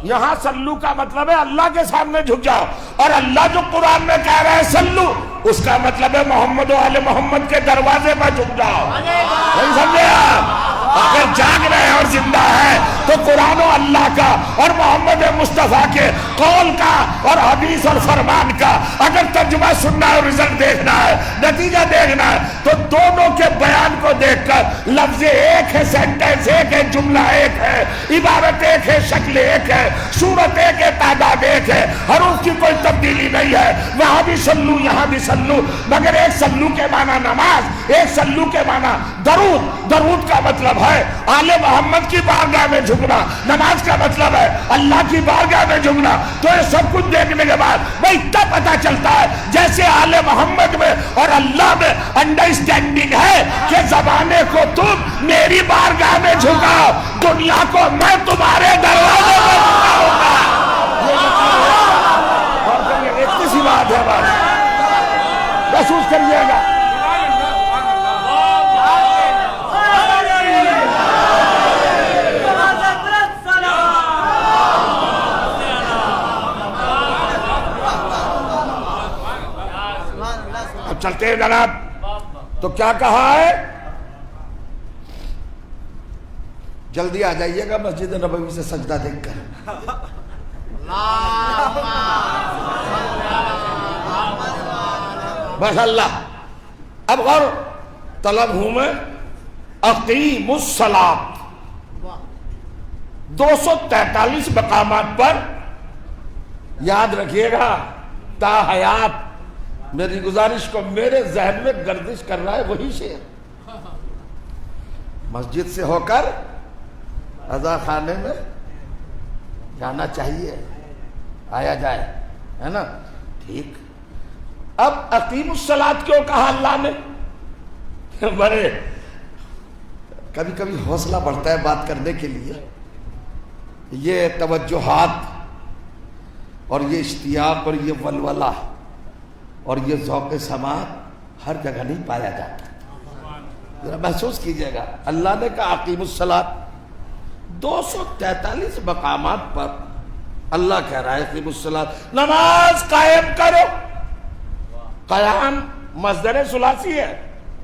یہاں سلو کا مطلب ہے اللہ کے سامنے جھک جاؤ. اور اللہ جو قرآن میں کہہ رہا ہے سلو، اس کا مطلب ہے محمد و آل محمد کے دروازے پر جھک جاؤ. نہیں سمجھے آپ؟ اگر جاگ رہے ہیں اور زندہ ہے تو قرآن و اللہ کا اور محمد مصطفیٰ کے قول کا اور حدیث اور فرمان کا اگر ترجمہ سننا ہے اور رزلٹ دیکھنا ہے، نتیجہ دیکھنا ہے، تو دونوں کے بیان کو دیکھ کر لفظ ایک ہے، سینٹنس ایک ہے، جملہ ایک ہے، عبارت ایک ہے، شکل ایک ہے، صورت ایک ہے، تعداد ایک ہے، حروف کی کوئی تبدیلی نہیں ہے. وہاں بھی سلو یہاں بھی سلو، مگر ایک سلو کے معنی نماز، ایک سلو کے معنی درود. درود کا مطلب ہے آل محمد کی بارگاہ میں جھکنا، نماز کا مطلب ہے اللہ کی بارگاہ میں جھکنا. تو یہ سب کچھ دیکھنے کے بعد بھائی اتنا پتا چلتا ہے جیسے آل محمد میں اور اللہ میں انڈرسٹینڈنگ ہے کہ زمانے کو تم میری بارگاہ میں جھکاؤ، دنیا کو میں تمہارے دروازے میں جھکاؤں گا. اور یہ ایک سی بات ہے، بات محسوس کریے گا. چلتے ہیں جناب، تو کیا کہا ہے؟ جلدی آ جائیے گا مسجد نبوی سے سجدہ دیکھ کر. بس اللہ. اب غور طلب ہوں میں اقیم الصلاۃ 243 مقامات پر یاد رکھیے گا. تا حیات میری گزارش کو میرے ذہن میں گردش کر رہا ہے وہی شعر. مسجد سے ہو کر عزا خانے میں جانا چاہیے، آیا جائے، ہے نا؟ ٹھیک. اب اقیم الصلاۃ کیوں کہا اللہ نے؟ بڑے کبھی کبھی حوصلہ بڑھتا ہے بات کرنے کے لیے. یہ توجہات اور یہ اشتیاق اور یہ ولولہ اور یہ ذوق سماعت ہر جگہ نہیں پایا جاتا. ذرا محسوس کیجئے گا. اللہ نے کہا اقیم الصلاۃ 243 مقامات پر اللہ کہہ رہا ہے اقیم الصلاۃ، نماز قائم کرو. قیام مصدر ثلاثی ہے،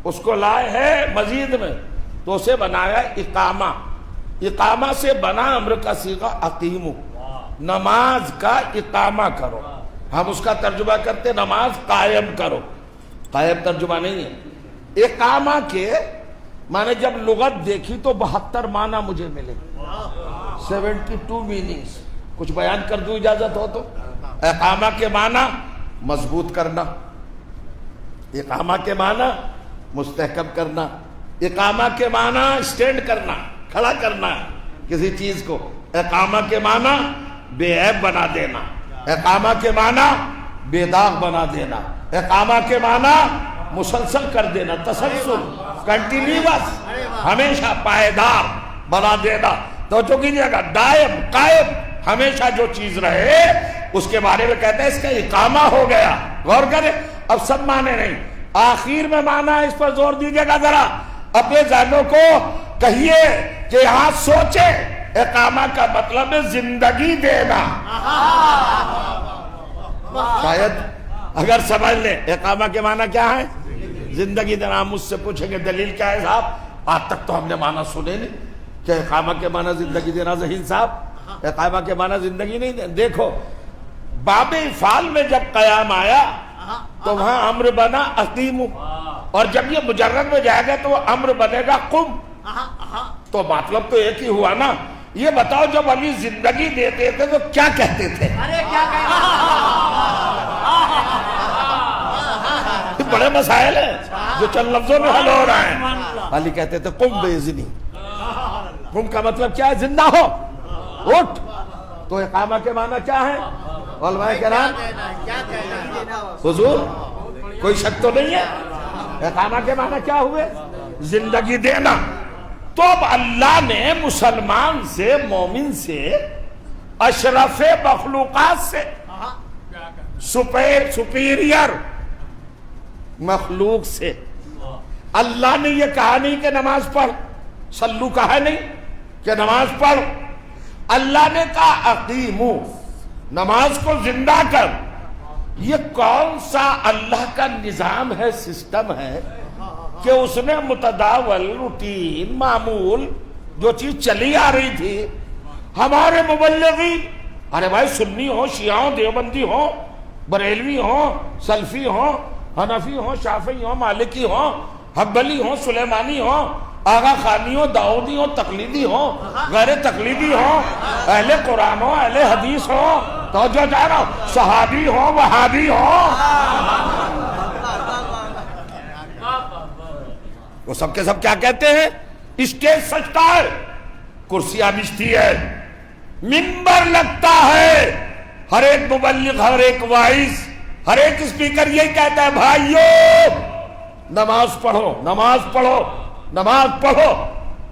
اس کو لائے ہے مزید میں تو اسے بنایا اقامہ. اقامہ سے بنا امر کا صیغہ اقیمو، نماز کا اقامہ کرو. ہم اس کا ترجمہ کرتے نماز قائم کرو. قائم ترجمہ نہیں ہے. اقامہ کے معنی جب لغت دیکھی تو 72 معنی مجھے ملے، 72 میننگز. کچھ بیان کر دوں اجازت ہو تو. اقامہ کے معنی مضبوط کرنا، اقامہ کے معنی مستحکم کرنا، اقامہ کے معنی اسٹینڈ کرنا، کھڑا کرنا کسی چیز کو. اقامہ کے معنی بے عیب بنا دینا، اقامہ کے معنی بے داغ بنا دینا، اقامہ کے معنی مسلسل کر دینا، تسلسل، کنٹینیوس، ہمیشہ پائیدار بنا دینا. تو جو کیجئے گا دائم قائم ہمیشہ جو چیز رہے اس کے بارے میں کہتے ہیں اس کا اقامہ ہو گیا. غور کریں. اب سب معنی نہیں، آخر میں معنی ہے، اس پر زور دیجئے گا. ذرا اپنے ذہنوں کو کہیے کہ یہاں سوچے. اقامہ کا مطلب ہے زندگی دینا. شاید اگر سمجھ لیں اقامہ کے معنی کیا ہے؟ زندگی دینا. مجھ سے پوچھیں گے دلیل کیا ہے صاحب؟ آج تک تو ہم نے معنی سنے نہیں کہ اقامہ کے معنی زندگی دینا. ذہین صاحب اقامہ کے معنی زندگی نہیں دینا. دیکھو باب افعال میں جب قیام آیا تو وہاں امر بنا اقیمو، اور جب یہ مجرد میں جائے گا تو وہ امر بنے گا قم. تو مطلب تو ایک ہی ہوا نا. یہ بتاؤ جب علی زندگی دیتے تھے تو کیا کہتے تھے؟ بڑے مسائل ہیں جو چند لفظوں میں حل ہو رہے ہیں. علی کہتے تھے قم بیزنی. قم کا مطلب کیا ہے؟ زندہ ہو، اٹھ. تو اقامہ کے معنی کیا ہے علماء کرام؟ حضور کوئی شک تو نہیں ہے؟ اقامہ کے معنی کیا ہوئے؟ زندگی دینا. تو اب اللہ نے مسلمان سے، مومن سے، اشرف مخلوقات سے، سپیریئر مخلوق سے اللہ نے یہ کہا نہیں کہ نماز پڑھ. سلو کہا نہیں، کہ نماز پڑھ. اللہ نے کہا اقیمو، نماز کو زندہ کر. یہ کون سا اللہ کا نظام ہے، سسٹم ہے کہ اس نے متداول، روٹین، معمول جو چیز چلی آ رہی تھی، ہمارے مبلغین، ارے بھائی سنی ہو، شیعہ ہو، دیوبندی ہو، بریلوی ہو، سلفی ہو، حنفی ہو، شافعی ہو، مالکی ہو، حنبلی ہو، سلیمانی ہو، آغا خانی ہو، داؤدی ہو، تقلیدی ہو، غیر تقلیدی ہو، اہل قرآن ہو، اہل حدیث ہو، توجہ جا رہا ہو، صحابی ہو، وہابی ہو، وہ سب کے سب کیا کہتے ہیں؟ اسٹیج سجتا ہے، کرسیاں بچتی ہے، منبر لگتا ہے، ہر ایک مبلغ، ہر ایک وائز، ہر ایک اسپیکر یہی کہتا ہے بھائیو نماز پڑھو، نماز پڑھو، نماز پڑھو.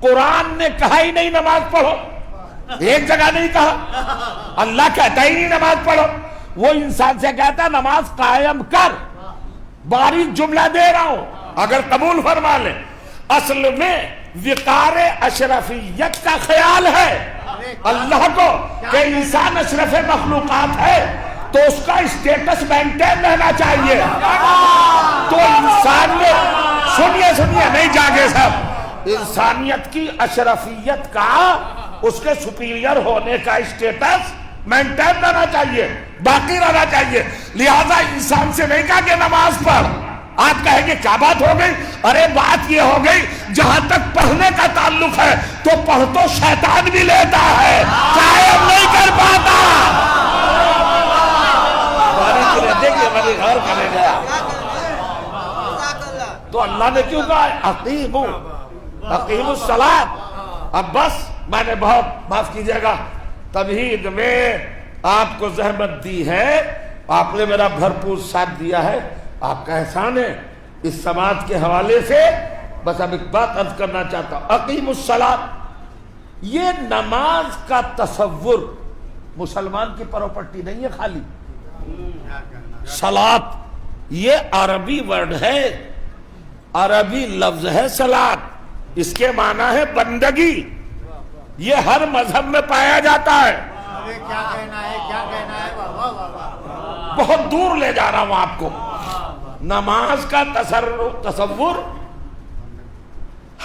قرآن نے کہا ہی نہیں نماز پڑھو، ایک جگہ نہیں کہا. اللہ کہتا ہی نہیں نماز پڑھو. وہ انسان سے کہتا ہے نماز قائم کر. باریک جملہ دے رہا ہوں، اگر قبول فرما لیں. اصل میں وقار اشرفیت کا خیال ہے اللہ کو کہ انسان اشرف مخلوقات ہے تو اس کا اسٹیٹس مینٹین رہنا چاہیے. تو انسان میں سنیے نہیں جاگے سب، انسانیت کی اشرفیت کا، اس کے سپیریئر ہونے کا اسٹیٹس مینٹین رہنا چاہیے، باقی رہنا چاہیے. لہذا انسان سے نہیں کہا کہ نماز پڑھ. آپ کہیں گے کیا بات ہو گئی؟ ارے بات یہ ہو گئی جہاں تک پڑھنے کا تعلق ہے تو پڑھ تو شیطان بھی لیتا ہے، قائم نہیں کر پاتا. تو اللہ نے کیوں کہا اقیموا، اقیموا الصلاۃ. اب بس میں نے بہت معاف کیجئے گا تمہید میں آپ کو زحمت دی ہے، آپ نے میرا بھرپور ساتھ دیا ہے، آپ کا احسان ہے. اس سماعت کے حوالے سے بس اب ایک بات عرض کرنا چاہتا ہوں. اقیموا الصلاۃ، یہ نماز کا تصور مسلمان کی پراپرٹی نہیں ہے خالی. صلاۃ یہ عربی ورڈ ہے، عربی لفظ ہے صلاۃ، اس کے معنی ہے بندگی. یہ ہر مذہب میں پایا جاتا ہے. کیا کہنا ہے، کیا کہنا ہے، واہ واہ واہ. بہت دور لے جا رہا ہوں آپ کو. نماز کا تصور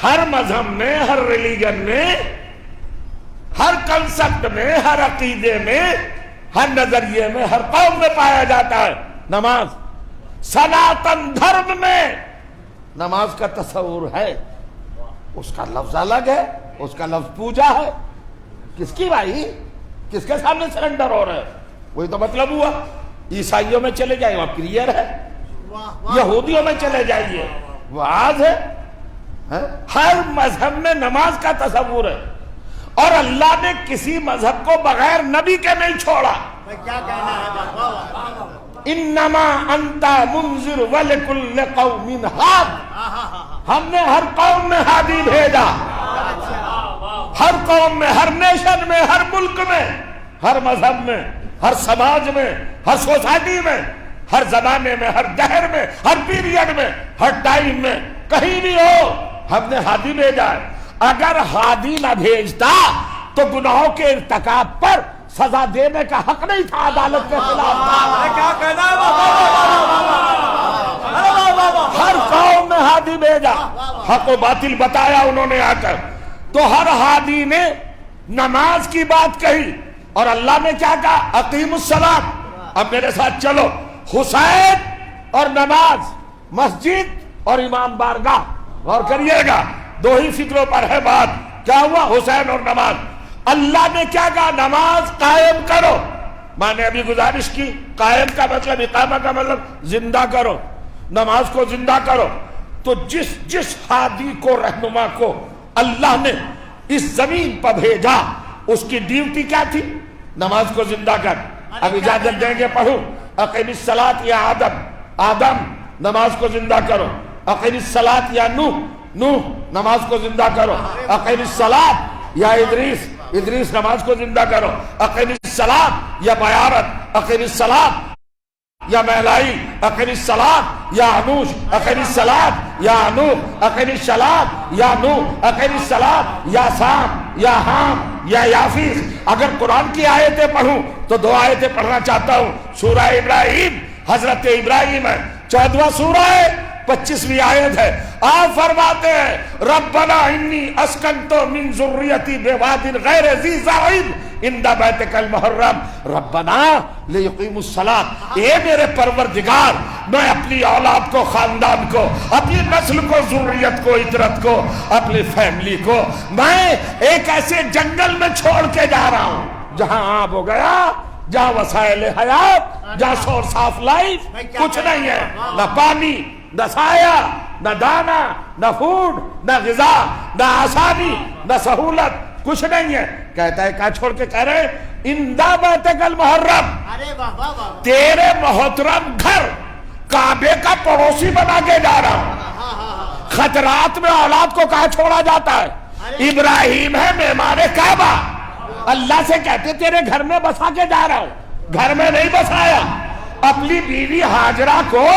ہر مذہب میں، ہر ریلیجن میں، ہر کنسپٹ میں، ہر عقیدے میں، ہر نظریے میں، ہر قوم میں پایا جاتا ہے. نماز سناتن دھرم میں نماز کا تصور ہے، اس کا لفظ الگ ہے، اس کا لفظ پوجا ہے. کس کی بھائی؟ کس کے سامنے سرنڈر ہو رہا ہے؟ وہی تو مطلب ہوا. عیسائیوں میں چلے جائیں وہاں پریئر ہے، یہودیوں میں چلے جائیے وعظ ہے. ہر مذہب میں نماز کا تصور ہے، اور اللہ نے کسی مذہب کو بغیر نبی کے نہیں چھوڑا. کیا کہنا ہے، واہ واہ واہ. انما انت منذر ولکل قوم ہاد، ہم نے ہر قوم میں ہادی بھیجا. ہر قوم میں، ہر نیشن میں، ہر ملک میں، ہر مذہب میں، ہر سماج میں، ہر سوسائٹی میں، ہر زمانے میں، ہر دہر میں، ہر پیریڈ میں، ہر ٹائم میں، کہیں بھی ہو ہم نے ہادی بھیجا ہے. اگر ہادی نہ بھیجتا تو گناہوں کے ارتکاب پر سزا دینے کا حق نہیں تھا، عدالت کے خلاف تھا. کیا کہنا ہے، واہ واہ واہ واہ. ہر قوم میں ہادی بھیجا، حق و باطل بتایا انہوں نے آ کر. تو ہر ہادی نے نماز کی بات کہی، اور اللہ نے کیا کہا؟ اقیموا الصلاۃ. اب میرے ساتھ چلو، حسین اور نماز، مسجد اور امام بارگاہ. غور کریے گا، دو ہی فکروں پر ہے بات. کیا ہوا؟ حسین اور نماز. اللہ نے کیا کہا؟ نماز قائم کرو. میں نے ابھی گزارش کی، قائم کا مطلب، اقامہ کا مطلب زندہ کرو، نماز کو زندہ کرو. تو جس ہادی کو، رہنما کو اللہ نے اس زمین پر بھیجا، اس کی ڈیوٹی کیا تھی؟ نماز کو زندہ کر. اب اجازت دیں گے پڑھوں. اقیم الصلاۃ یا آدم، نماز کو زندہ کرو. اقیم الصلاۃ یا نوح، نماز کو زندہ کرو. اقیم الصلاۃ یا ادریس، نماز کو زندہ کرو. اقیم الصلاۃ یا بیارت، اقیم الصلاۃ یا میلائی، اقیم الصلاۃ یا انوش، اقیم الصلاۃ یا انوح، اقیم الصلاۃ یا نوح، اقیم الصلاۃ یا سام یا حام یا یافیس. اگر قرآن کی آیتیں پڑھوں تو 2 آیتیں پڑھنا چاہتا ہوں. سورہ ابراہیم، حضرت ابراہیم ہے، 14واں سورہ ہے، 25ویں آیت ہے. آپ فرماتے ہیں ربنا انی اسکنت من ذریتی بواد غیر ذی زرع عند بیتک المحرم ربنا لیقیموا الصلاۃ. اے میرے پروردگار، میں اپنی اولاد کو، خاندان کو، اپنی نسل کو، ذریت کو، عطرت کو، اپنی فیملی کو میں ایک ایسے جنگل میں چھوڑ کے جا رہا ہوں جہاں آب ہو گیا، جہاں وسائل حیات، جہاں سورس آف لائف کچھ نہیں ہے، نہ پانی، نہ سایہ، نہ دانا، نہ فوڈ، نہ غذا، نہ آسانی، نہ سہولت، کچھ نہیں ہے. کہتا ہے کہاں چھوڑ کے کہہ رہے اندہ بیتک المحرم، ارے واہ واہ واہ. تیرے محترم گھر کعبے کا پڑوسی بنا کے جا رہا ہوں. خطرات میں اولاد کو کہاں چھوڑا جاتا ہے؟ ابراہیم ہے معمار کعبہ. اللہ سے کہتے تیرے گھر میں بسا کے جا رہا ہوں. گھر میں نہیں بسایا، اپنی بیوی ہاجرہ کو،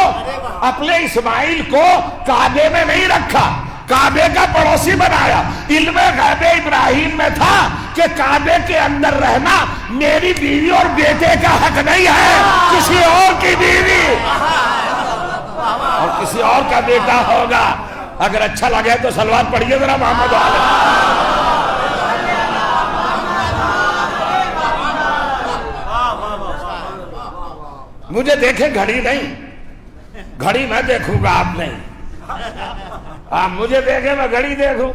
اپنے اسماعیل کو کعبے میں نہیں رکھا، کعبے کا پڑوسی بنایا. علم غیب ابراہیم میں تھا کہ کعبے کے اندر رہنا میری بیوی اور بیٹے کا حق نہیں ہے، کسی اور کی بیوی اور کسی اور کا بیٹا ہوگا. اگر اچھا لگے تو صلوات پڑھیے ذرا محمد علیہ. مجھے دیکھیں گھڑی نہیں، گھڑی میں دیکھوں گا، آپ نہیں. آپ مجھے دیکھیں میں گھڑی دیکھوں.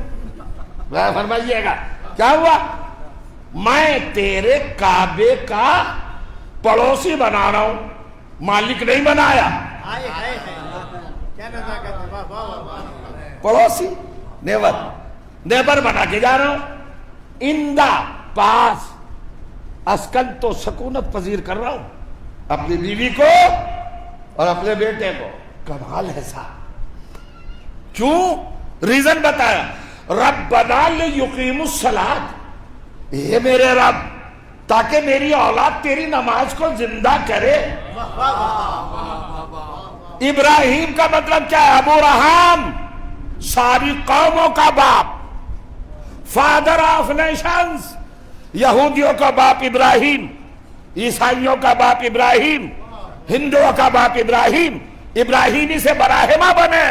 فرمائیے گا کیا ہوا؟ میں تیرے کعبے کا پڑوسی بنا رہا ہوں، مالک نہیں بنایا. ہائے ہائے ہائے. کیا نظر کرتے، واہ واہ واہ. پڑوسی، نیبر بنا کے جا رہا ہوں. اندہ، پاس، اسکن تو سکونت پذیر کر رہا ہوں اپنی بیوی کو اور اپنے بیٹے کو. کمال ہے صاحب. کیوں؟ ریزن بتایا ربنا لیقیموا الصلاۃ، اے میرے رب تاکہ میری اولاد تیری نماز کو زندہ کرے. ابراہیم کا مطلب کیا ہے؟ ابو رحم، ساری قوموں کا باپ، فادر آف نیشنز. یہودیوں کا باپ ابراہیم، عیسائیوں کا باپ ابراہیم، ہندوؤں کا باپ ابراہیم. ابراہیمی سے براہما بنے.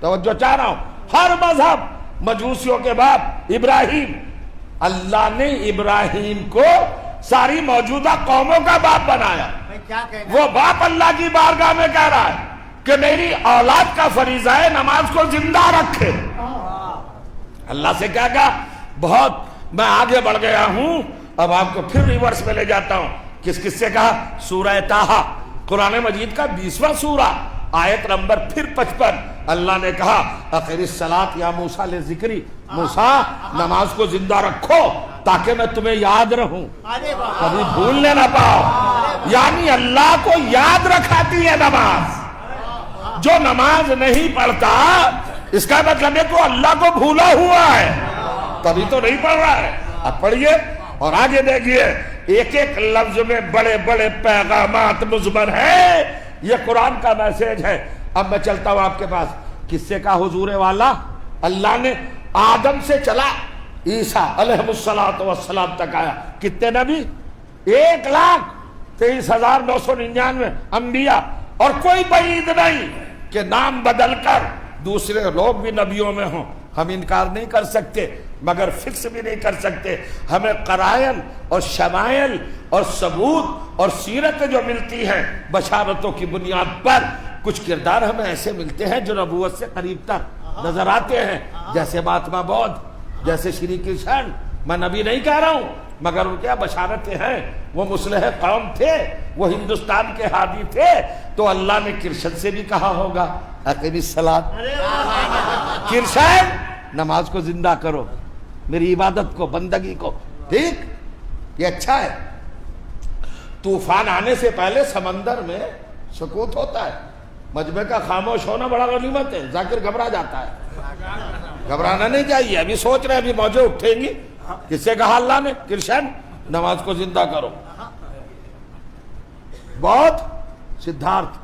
توجہ چاہ رہا ہوں. ہر مذہب، مجوسیوں کے باپ ابراہیم. اللہ نے ابراہیم کو ساری موجودہ قوموں کا باپ بنایا. کیا کہنا؟ وہ باپ اللہ کی بارگاہ میں کہہ رہا ہے کہ میری اولاد کا فریضہ ہے نماز کو زندہ رکھے. اللہ سے کیا کہا؟ بہت میں آگے بڑھ گیا ہوں، اب آپ کو پھر ریورس میں لے جاتا ہوں. کس کس سے کہا؟ سورہ طٰہٰ، قرآن مجید کا 20واں سورہ، آیت نمبر پھر 55. اللہ نے کہا اقم الصلاۃ یا موسیٰ لذکری، موسیٰ نماز کو زندہ رکھو تاکہ میں تمہیں یاد رہوں، کبھی بھولنے نہ پاؤ. یعنی اللہ کو یاد رکھاتی ہے نماز. جو نماز نہیں پڑھتا اس کا مطلب ہے تو اللہ کو بھولا ہوا ہے، تبھی تو نہیں پڑھ رہا ہے. اب پڑھیے اور آگے دیکھیے. ایک ایک لفظ میں بڑے بڑے پیغامات مضمر ہیں. یہ قرآن کا میسج ہے. اب میں چلتا ہوں آپ کے پاس. کس سے کہا حضور والا؟ اللہ نے آدم سے چلا عیسیٰ علیہ السلام تک آیا. کتنے نبی؟ 1,23,999 انبیاء. اور کوئی بعید نہیں کہ نام بدل کر دوسرے لوگ بھی نبیوں میں ہوں. ہم انکار نہیں کر سکتے مگر فکس بھی نہیں کر سکتے. ہمیں قرائن اور شمائل اور ثبوت اور سیرت جو ملتی ہے بشارتوں کی بنیاد پر کچھ کردار ہمیں ایسے ملتے ہیں جو نبوت سے قریب تر نظر آتے ہیں، جیسے مہاتما بدھ، جیسے شری کرشن. میں نبی نہیں کہہ رہا ہوں مگر ان کے بشارتیں ہیں. وہ مصلح قوم تھے، وہ ہندوستان کے ہادی تھے. تو اللہ نے کرشن سے بھی کہا ہوگا اقم الصلاۃ، کرشن نماز کو زندہ کرو، میری عبادت کو، بندگی کو. ٹھیک، یہ اچھا ہے. طوفان آنے سے پہلے سمندر میں سکوت ہوتا ہے. مجمع کا خاموش ہونا بڑا غنیمت ہے. ذاکر گھبرا جاتا ہے. گھبرانا نہیں چاہیے. ابھی سوچ رہے ہیں ابھی موجیں اٹھیں گی. کس سے کہا اللہ نے؟ کرشن نماز کو زندہ کرو. بہت سدھارتھ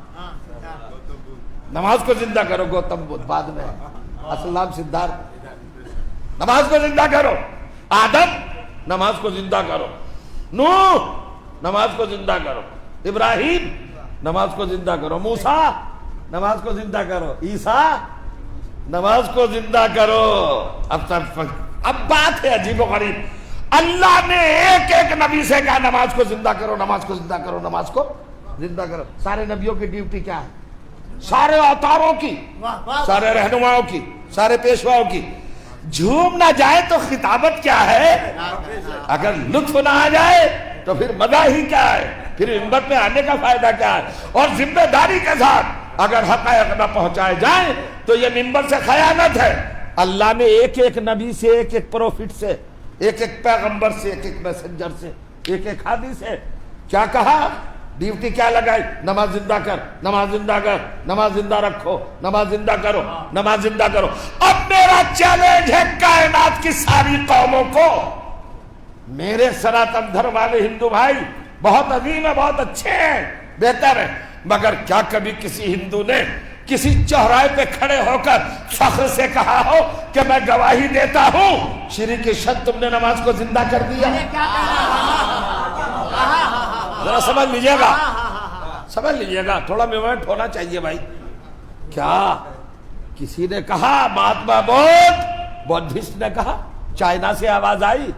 نماز کو زندہ کرو. گوتم بدھ بعد میں، اصل نام سدھارتھ. نماز کو زندہ کرو. آدم نماز کو زندہ کرو، نوح نماز کو زندہ کرو، ابراہیم نماز کو زندہ کرو، موسیٰ نماز کو زندہ کرو، عیسیٰ نماز کو زندہ کرو۔ اب بات ہے عجیب و غریب، اللہ نے ایک ایک نبی سے کہا نماز کو زندہ کرو، نماز کو زندہ کرو، نماز کو زندہ کرو۔ سارے نبیوں کی ڈیوٹی کیا ہے؟ سارے اوتاروں کی، سارے رہنماؤں کی، سارے پیشواؤں کی۔ جھوم نہ جائے تو خطابت کیا ہے؟ اگر لطف نہ آ جائے تو پھر مزہ ہی کیا ہے؟ پھر منبر پہ آنے کا فائدہ کیا ہے؟ اور ذمہ داری کے ساتھ اگر حقائق نہ پہنچائے جائیں تو یہ منبر سے خیانت ہے۔ اللہ نے ایک ایک نبی سے، ایک ایک پروفٹ سے، ایک ایک پیغمبر سے، ایک ایک میسنجر سے، ایک ایک ہادی سے کیا کہا؟ ڈیوٹی کیا لگائی؟ نماز زندہ کر، نماز زندہ کر، نماز زندہ رکھو، نماز زندہ کرو، نماز زندہ کرو۔ اب میرا چیلنج ہے کائنات کی ساری قوموں کو، میرے سناتن دھرم والے ہندو بھائی بہت عظیم ہے، بہت اچھے ہیں، بہتر ہے، مگر کیا کبھی کسی ہندو نے کسی چوراہے پہ کھڑے ہو کر فخر سے کہا ہو کہ میں گواہی دیتا ہوں شری کرشن تم نے نماز کو زندہ کر دیا؟ ذرا سمجھ لیجئے گا، سمجھ لیجئے گا، تھوڑا مومنٹ ہونا چاہیے بھائی۔ کیا کسی نے کہا؟ مہاتما بدھسٹ نے کہا، چائنا سے آواز آئی،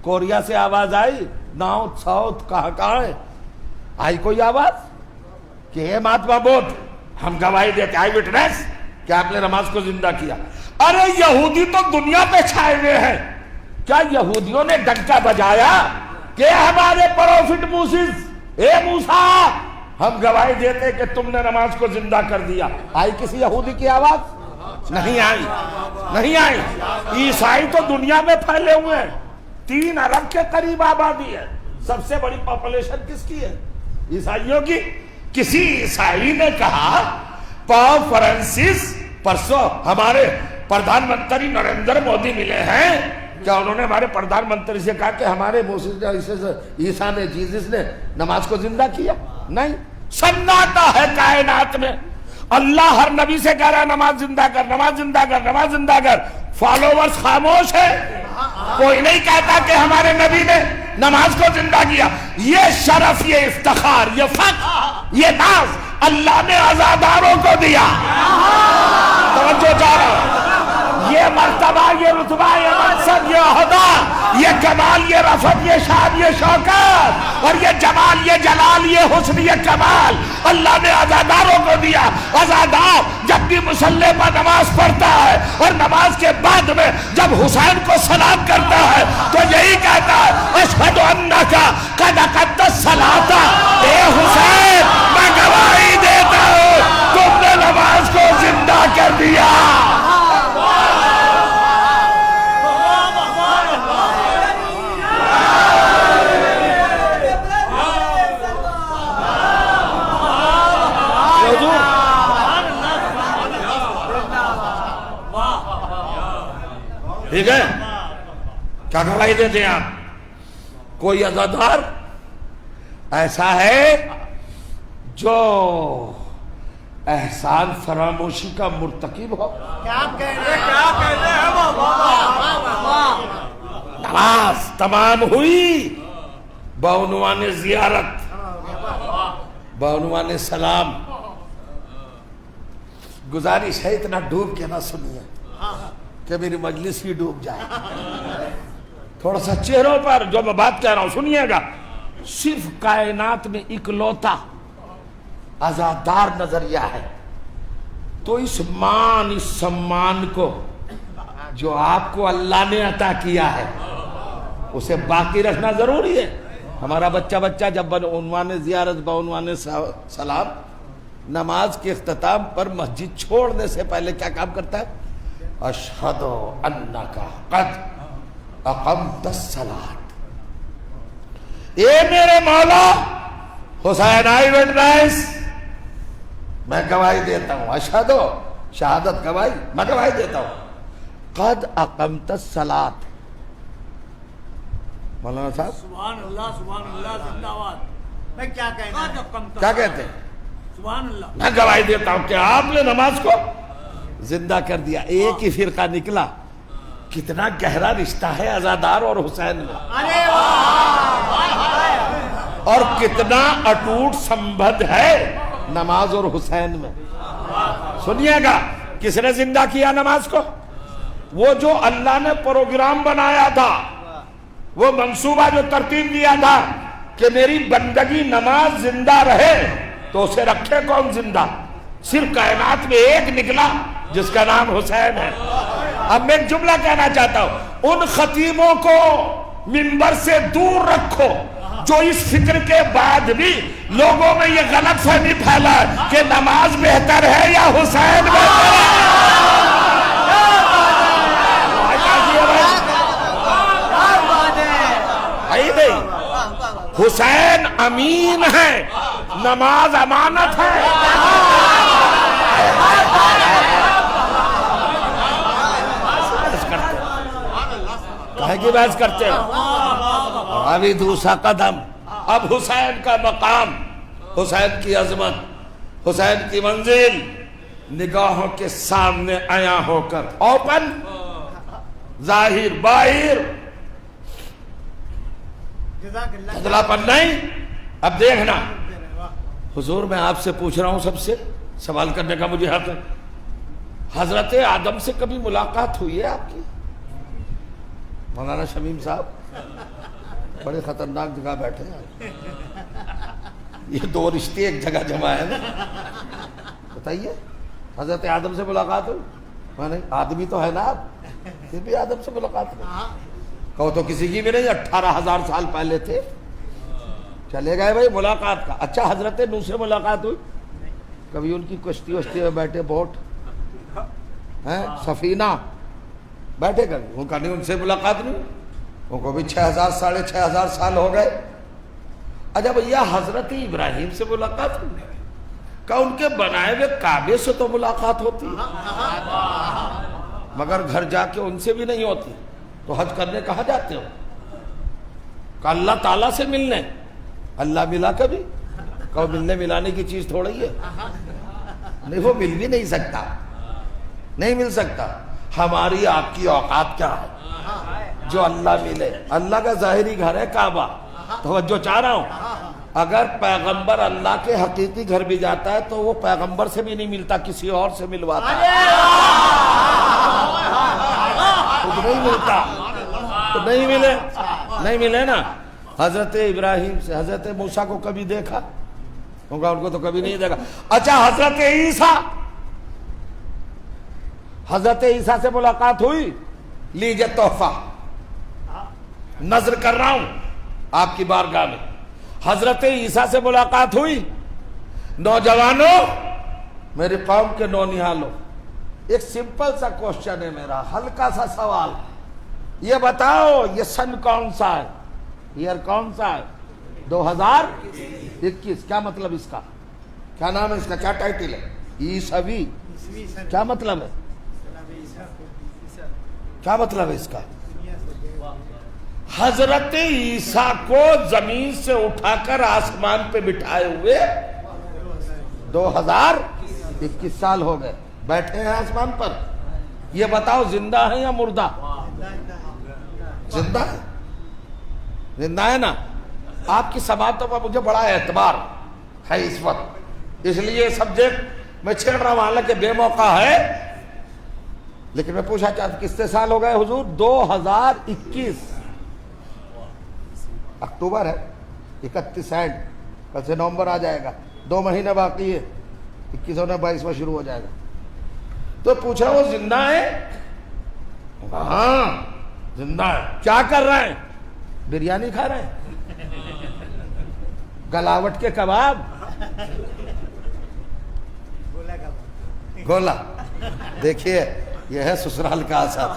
کوریا سے آواز آئی، نارتھ ساؤتھ کہاں ہے، آئی کوئی آواز کہ اے مہاتما بدھ ہم گواہی دیتے، آئی وٹنس کہ آپ نے نماز کو زندہ کیا؟ ارے یہودی تو دنیا پہ چھائے ہوئے ہیں، کیا یہودیوں نے ڈنکا بجایا کہ ہمارے پروفٹ موسیز، اے موسیٰ ہم گواہی دیتے کہ تم نے نماز کو زندہ کر دیا؟ آئی کسی یہودی کی آواز؟ نہیں آئی، نہیں آئی۔ عیسائی تو دنیا میں پھیلے ہوئے ہیں، 3 ارب کے قریب آبادی ہے، سب سے بڑی پاپولیشن کس کی ہے؟ عیسائیوں کی۔ کسی عیسائی نے کہا پاپ فرانسس پرسوں ہمارے پردھان منتری نریندر مودی ملے ہیں، کیا انہوں نے ہمارے پردھان منتری سے کہا کہ ہمارے عیسیٰ نے، جیزس نے نماز کو زندہ کیا؟ نہیں۔ سناٹا ہے کائنات میں، اللہ ہر نبی سے کہہ رہا ہے نماز زندہ کر، نماز زندہ کر، نماز زندہ کر، فالوورز خاموش ہے، کوئی نہیں کہتا کہ ہمارے نبی نے نماز کو زندہ کیا۔ یہ شرف، یہ افتخار، یہ فخر، یہ ناز اللہ نے عزاداروں کو دیا۔ توجہ چاہ رہا ہوں، یہ مرتبہ، یہ رتبہ، یہ منصب، یہ عہدہ، یہ کمال، یہ رفعت، یہ شان، یہ شوکت، اور یہ جمال، یہ جلال، یہ حسن، یہ کمال اللہ نے عزاداروں کو دیا۔ عزادار جب بھی مصلی پر نماز پڑھتا ہے اور نماز کے بعد میں جب حسین کو سلام کرتا ہے تو یہی کہتا ہے اشہد انک قد اقمت الصلاۃ، اے حسین میں گواہی دیتا ہوں تم نے نماز کو زندہ کر دیا۔ ٹھیک ہے، کیا گواہی دیتے ہیں آپ؟ کوئی عزادار ایسا ہے جو احسان فراموشی کا مرتکب ہو؟ نماز تمام ہوئی بعنوان زیارت، بعنوان سلام، گزارش ہے اتنا ڈوب کے نہ سنیے کہ میری مجلس ہی ڈوب جائے، تھوڑا سا چہروں پر جو میں بات کہہ رہا ہوں سنیے گا۔ صرف کائنات میں اکلوتا عزادار نظریہ ہے، تو اس مان، اس سمان کو جو آپ کو اللہ نے عطا کیا ہے اسے باقی رکھنا ضروری ہے۔ ہمارا بچہ جب بعنوان زیارت، بعنوان سلام، نماز کے اختتام پر مسجد چھوڑنے سے پہلے کیا کام کرتا ہے؟ اشہد انک قد اقمت الصلاۃ، اے میرے مولا حسین آئی وٹنس، میں گواہی دیتا ہوں، اشہد، شہادت گواہی، میں گواہی دیتا ہوں، قد اقمت الصلاۃ۔ مولانا صاحب سبحان اللہ، سبحان اللہ، زندہ باد۔ میں کیا کہنا ہے؟ کیا کہتے ہیں؟ سبحان اللہ، میں گواہی دیتا ہوں کہ آپ نے نماز کو زندہ کر دیا۔ ایک ہی فرقہ نکلا کتنا گہرا رشتہ ہے عزادار اور حسین میں، اور کتنا اٹوٹ سمبندھ ہے نماز اور حسین میں. سنیے گا، کس نے زندہ کیا نماز کو؟ وہ جو اللہ نے پروگرام بنایا تھا، وہ منصوبہ جو ترتیب دیا تھا کہ میری بندگی نماز زندہ رہے، تو اسے رکھے کون زندہ؟ صرف کائنات میں ایک نکلا جس کا نام حسین ہے. اب میں ایک جملہ کہنا چاہتا ہوں، ان خطیبوں کو منبر سے دور رکھو جو اس فکر کے بعد بھی لوگوں میں یہ غلط فہمی پھیلا ہے کہ نماز بہتر ہے یا حسین بہتر ہے. حسین امین ہے، نماز امانت ہے. کہے کہ بحث کرتے ہیں. ابھی دوسرا قدم، اب حسین کا مقام، حسین کی عظمت، حسین کی منزل نگاہوں کے سامنے عیاں ہو کر اوپن، ظاہر باہر، بدلا پر نہیں. اب دیکھنا حضور، میں آپ سے پوچھ رہا ہوں، سب سے سوال کرنے کا مجھے حق ہے. حضرت آدم سے کبھی ملاقات ہوئی ہے آپ کی؟ مولانا شمیم صاحب بڑے خطرناک جگہ بیٹھے ہیں. یہ دو رشتے ایک جگہ جمع ہے نا. بتائیے، حضرت آدم سے ملاقات ہوئی؟ میں نہیں، آدمی تو ہے نا آپ، پھر بھی آدم سے ملاقات ہوئی؟ کہو تو کسی کی بھی نہیں. 18,000 سال پہلے تھے، چلے گئے بھائی ملاقات کا. اچھا، حضرت نوح سے ملاقات ہوئی؟ کبھی ان کی کشتی وشتی میں بیٹھے، بوٹ ہیں، سفینہ بیٹھے کبھی؟ ان کا نہیں، ان سے ملاقات نہیں. ان کو بھی 6,000 ساڑھے 6,000 سال ہو گئے. اچھا بھیا، حضرت ابراہیم سے ملاقات ہوئی؟ کہ ان کے بنائے ہوئے کعبے سے تو ملاقات ہوتی، مگر گھر جا کے ان سے بھی نہیں ہوتی. تو حج کرنے کہاں جاتے ہو؟ کہ اللہ تعالیٰ سے ملنے. اللہ ملا کبھی؟ کہ ملنے ملانے کی چیز تھوڑی ہے. نہیں، وہ مل بھی نہیں سکتا، نہیں مل سکتا. ہماری آپ کی اوقات کیا ہے جو اللہ ملے؟ اللہ کا ظاہری گھر ہے کعبہ. توجہ چاہ رہا ہوں، اگر پیغمبر اللہ کے حقیقی گھر بھی جاتا ہے تو وہ پیغمبر سے بھی نہیں ملتا، کسی اور سے ملواتا ہے. خود نہیں ملتا تو نہیں ملے، نہیں ملے نا. حضرت ابراہیم سے، حضرت موسیٰ کو کبھی دیکھا؟ ان کو تو کبھی نہیں دیکھا. اچھا، حضرت عیسیٰ، حضرت عیسیٰ سے ملاقات ہوئی؟ لیجئے تحفہ نظر کر رہا ہوں آپ کی بارگاہ میں. حضرت عیسیٰ سے ملاقات ہوئی؟ نوجوانوں، میری قوم کے نونہالوں، ایک سمپل سا کوشچن ہے میرا، ہلکا سا سوال. یہ بتاؤ، یہ سن کون سا ہے؟ ایئر کون سا ہے؟ 2021. کیا مطلب اس کا؟ کیا نام ہے اس کا؟ کیا ٹائٹل ہے؟ عیسوی. کیا مطلب ہے؟ کیا مطلب ہے اس کا؟ حضرت عیسیٰ کو زمین سے اٹھا کر آسمان پہ بٹھائے ہوئے 2021 سال ہو گئے، بیٹھے ہیں آسمان پر. یہ بتاؤ، زندہ ہے یا مردہ؟ زندہ ہے، زندہ ہے نا. آپ کی سماعتوں پر مجھے بڑا اعتبار ہے اس وقت، اس لیے سبجیکٹ میں چھیڑ رہا ہوں، حالانکہ بے موقع ہے. لیکن میں پوچھا چاہتا، کتنے سال ہو گئے حضور؟ 2021 اکتوبر ہے، 31 اینڈ، کل سے نومبر آ جائے گا، 2 مہینے باقی ہے، 21 اور 22 میں شروع ہو جائے گا. تو پوچھا وہ زندہ ہے؟ ہاں زندہ ہے. کیا کر رہے ہیں؟ بریانی کھا رہے ہیں، گلاوٹ کے کباب، گولا. دیکھیے، یہ ہے سسرال کا اثر.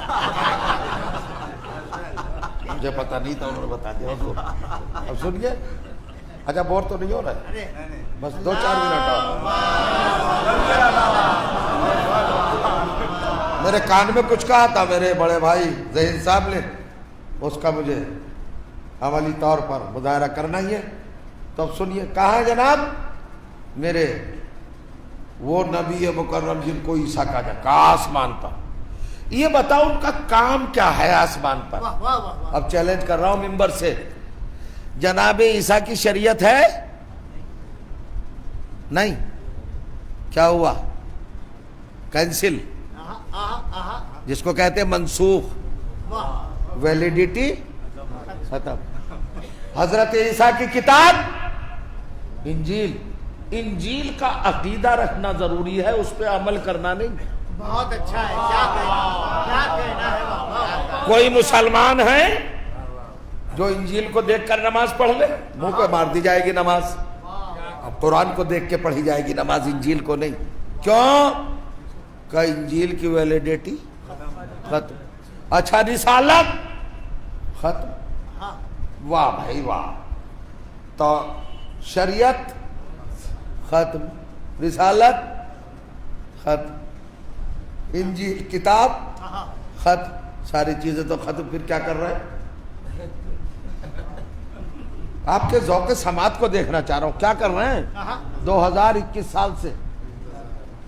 مجھے پتہ نہیں تھا، انہوں نے بتا دیا حضور. اب سنیے. اچھا، بور تو نہیں ہو رہا ہے؟ بس 2-4 منٹ اور. میرے کان میں کچھ کہا تھا میرے بڑے بھائی ذہین صاحب نے، اس کا مجھے عملی طور پر مظاہرہ کرنا ہی ہے. تو اب سنیے. کہا ہے جناب میرے وہ نبی مکرم جن کو عیسیٰ کہا جائے، کہا آسمان پر. یہ بتاؤ ان کا کام کیا ہے آسمان پر؟ واہ واہ واہ واہ. اب چیلنج کر رہا ہوں ممبر سے، جناب عیسیٰ کی شریعت ہے؟ نہیں، کیا ہوا؟ کینسل، آہا آہا آہا. جس کو کہتے ہیں منسوخ، واہ. ویلیڈیٹی ختم. حضرت عیسیٰ کی کتاب انجیل، انجیل کا عقیدہ رکھنا ضروری ہے، اس پہ عمل کرنا نہیں. بہت اچھا ہے. کیا کہنا ہے. واہ واہ واہ. کوئی مسلمان ہے جو انجیل کو دیکھ کر نماز پڑھ لے؟ منہ پہ مار دی جائے گی نماز. اب قرآن کو دیکھ کے پڑھی جائے گی نماز، انجیل کو نہیں. کیوں؟ کہ انجیل کی ویلیڈیٹی ختم. اچھا رسالت ختم. ہاں. واہ بھائی واہ. تو شریعت ختم، رسالت ختم، انجیل کتاب آہا. ختم، ساری چیزیں تو ختم. پھر کیا کر رہے ہیں؟ آپ کے ذوق سماعت کو دیکھنا چاہ رہا ہوں، کیا کر رہے ہیں؟ آہا. 2021 سال سے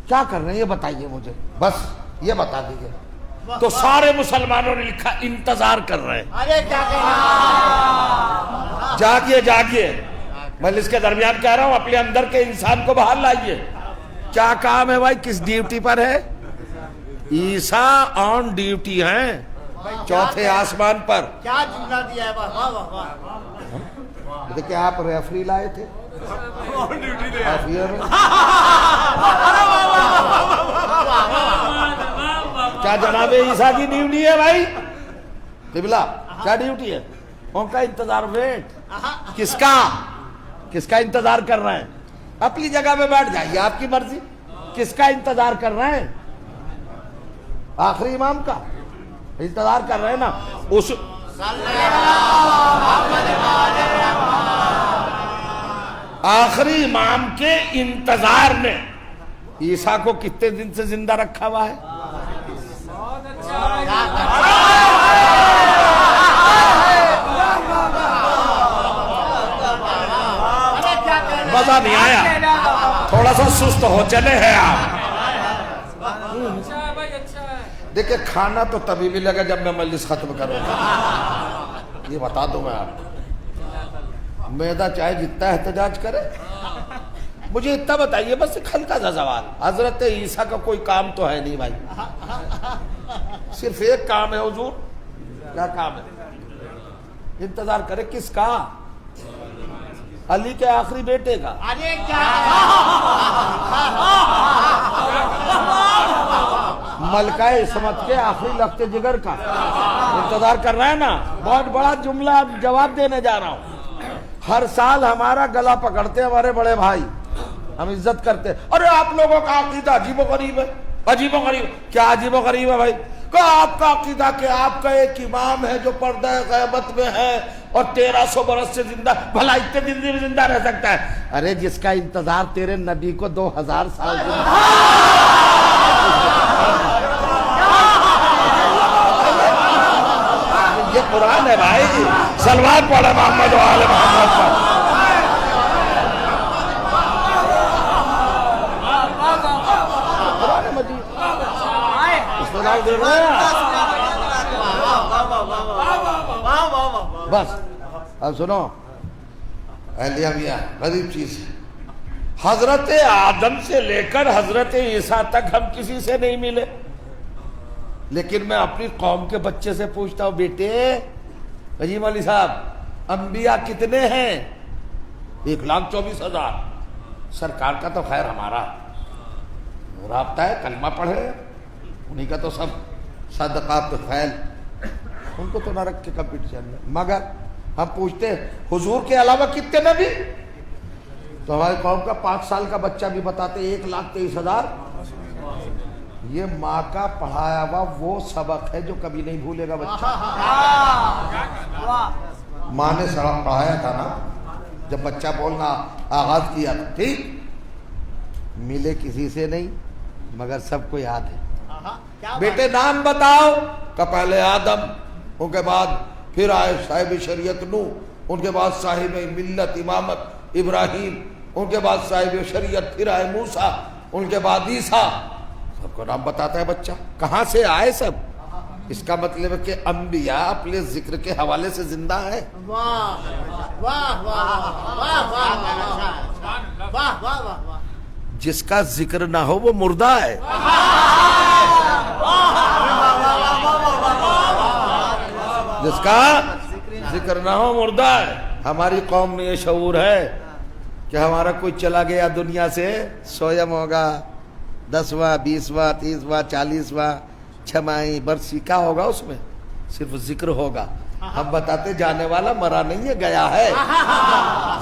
کیا کر رہے ہیں یہ بتائیے مجھے، بس یہ بتا دیجیے. تو سارے مسلمانوں نے لکھا انتظار کر رہے ہیں. ارے کیا کہنا ہے. جاگیے جاگیے، میں اس کے درمیان کہہ رہا ہوں اپنے اندر کے انسان کو باہر لائیے. کیا کام ہے بھائی؟ کس ڈیوٹی پر ہے؟ عیسیٰ آن ڈیوٹی ہیں، چوتھے آسمان پر. کیا جملہ دیا ہے. واہ واہ واہ واہ. دیکھیں آپ ریفری لائے تھے کیا جناب عیسیٰ کی ڈیوٹی ہے بھائی؟ قبلہ کیا ڈیوٹی ہے؟ ان کا انتظار. ویٹ، کس کا؟ کس کا انتظار کر رہے ہیں؟ اپنی جگہ پہ بیٹھ جائیے، آپ کی مرضی. کس کا انتظار کر رہے ہیں؟ آخری امام کا انتظار کر رہے ہیں نا. اس آخری امام کے انتظار نے عیسیٰ کو کتنے دن سے زندہ رکھا ہوا ہے؟ مزہ نہیں آیا؟ تھوڑا سا سست ہو چلے ہیں آپ. دیکھیں کھانا تو تبھی ملے گا جب میں مجلس ختم کروں گا، یہ بتا دوں میں آپ. میدا چاہے جتنا احتجاج کرے، مجھے اتنا بتائیے بس ایک ہلکا سا سوال. حضرت عیسیٰ کا کوئی کام تو ہے نہیں بھائی، صرف ایک کام ہے حضور. کیا کام ہے؟ انتظار کرے کس کا؟ علی کے آخری بیٹے کا. ارے کیا ملکہ عصمت کے آخری لخت جگر کا انتظار کر رہے ہیں نا. بہت بڑا جملہ جواب دینے جا رہا ہوں. ہر سال ہمارا گلا پکڑتے ہمارے بڑے بھائی، ہم عزت کرتے. ارے آپ لوگوں کا عقیدہ عجیب و غریب ہے. عجیب و غریب کیا عجیب و غریب ہے بھائی؟ کہ آپ کا عقیدہ کہ آپ کا ایک امام ہے جو پردہ غیبت میں ہے اور 1300 برس سے زندہ، بھلا اتنے دن بھی زندہ رہ سکتا ہے؟ ارے جس کا انتظار تیرے نبی کو 2000 سال یہ قرآن ہے بھائی. صلوات پڑھے محمد و آل محمد پر. قرآن مجید استدلال دے رہے ہیں. بس اب سنو اہلیہ میاں، غریب چیز ہے. حضرت آدم سے لے کر حضرت عیسیٰ تک ہم کسی سے نہیں ملے، لیکن میں اپنی قوم کے بچے سے پوچھتا ہوں، بیٹے عظیم علی صاحب انبیاء کتنے ہیں؟ 1,24,000. سرکار کا تو خیر ہمارا رابطہ ہے، کلمہ پڑھے، انہی کا تو سب صدقات خیل، ان کو تو نہ رکھ کے کمپٹیشن میں. مگر ہم پوچھتے ہیں حضور کے علاوہ کتنے نبی؟ تو ہماری قوم کا 5 سال کا بچہ بھی بتاتے 1,23,000. یہ ماں کا پڑھایا ہوا وہ سبق ہے جو کبھی نہیں بھولے گا بچہ. ماں نے سبق پڑھایا تھا نا جب بچہ بولنا آغاز کیا تھا. ٹھیک، ملے کسی سے نہیں مگر سب کو یاد ہے. بیٹے نام بتاؤ. کہ پہلے آدم، ان کے بعد پھر آئے صاحب شریعت نوح، ان کے بعد صاحب ملت امامت ابراہیم، ان کے بعد صاحب شریعت پھر آئے موسیٰ، ان کے بعد عیسیٰ. سب کو نام بتاتا ہے بچہ. کہاں سے آئے سب؟ اس کا مطلب ہے کہ انبیاء اپنے ذکر کے حوالے سے زندہ ہیں. واہ واہ واہ واہ واہ واہ واہ واہ. جس کا ذکر نہ ہو وہ مردہ ہے. جس کا ذکر نہ ہو مردہ ہے. ہماری قوم میں یہ شعور ہے کہ ہمارا کوئی چلا گیا دنیا سے، سویم ہوگا 10واں 20واں 30واں 40واں چھمائی برسی، کیا ہوگا اس میں؟ صرف ذکر ہوگا. ہم بتاتے جانے والا مرا نہیں ہے، گیا ہے.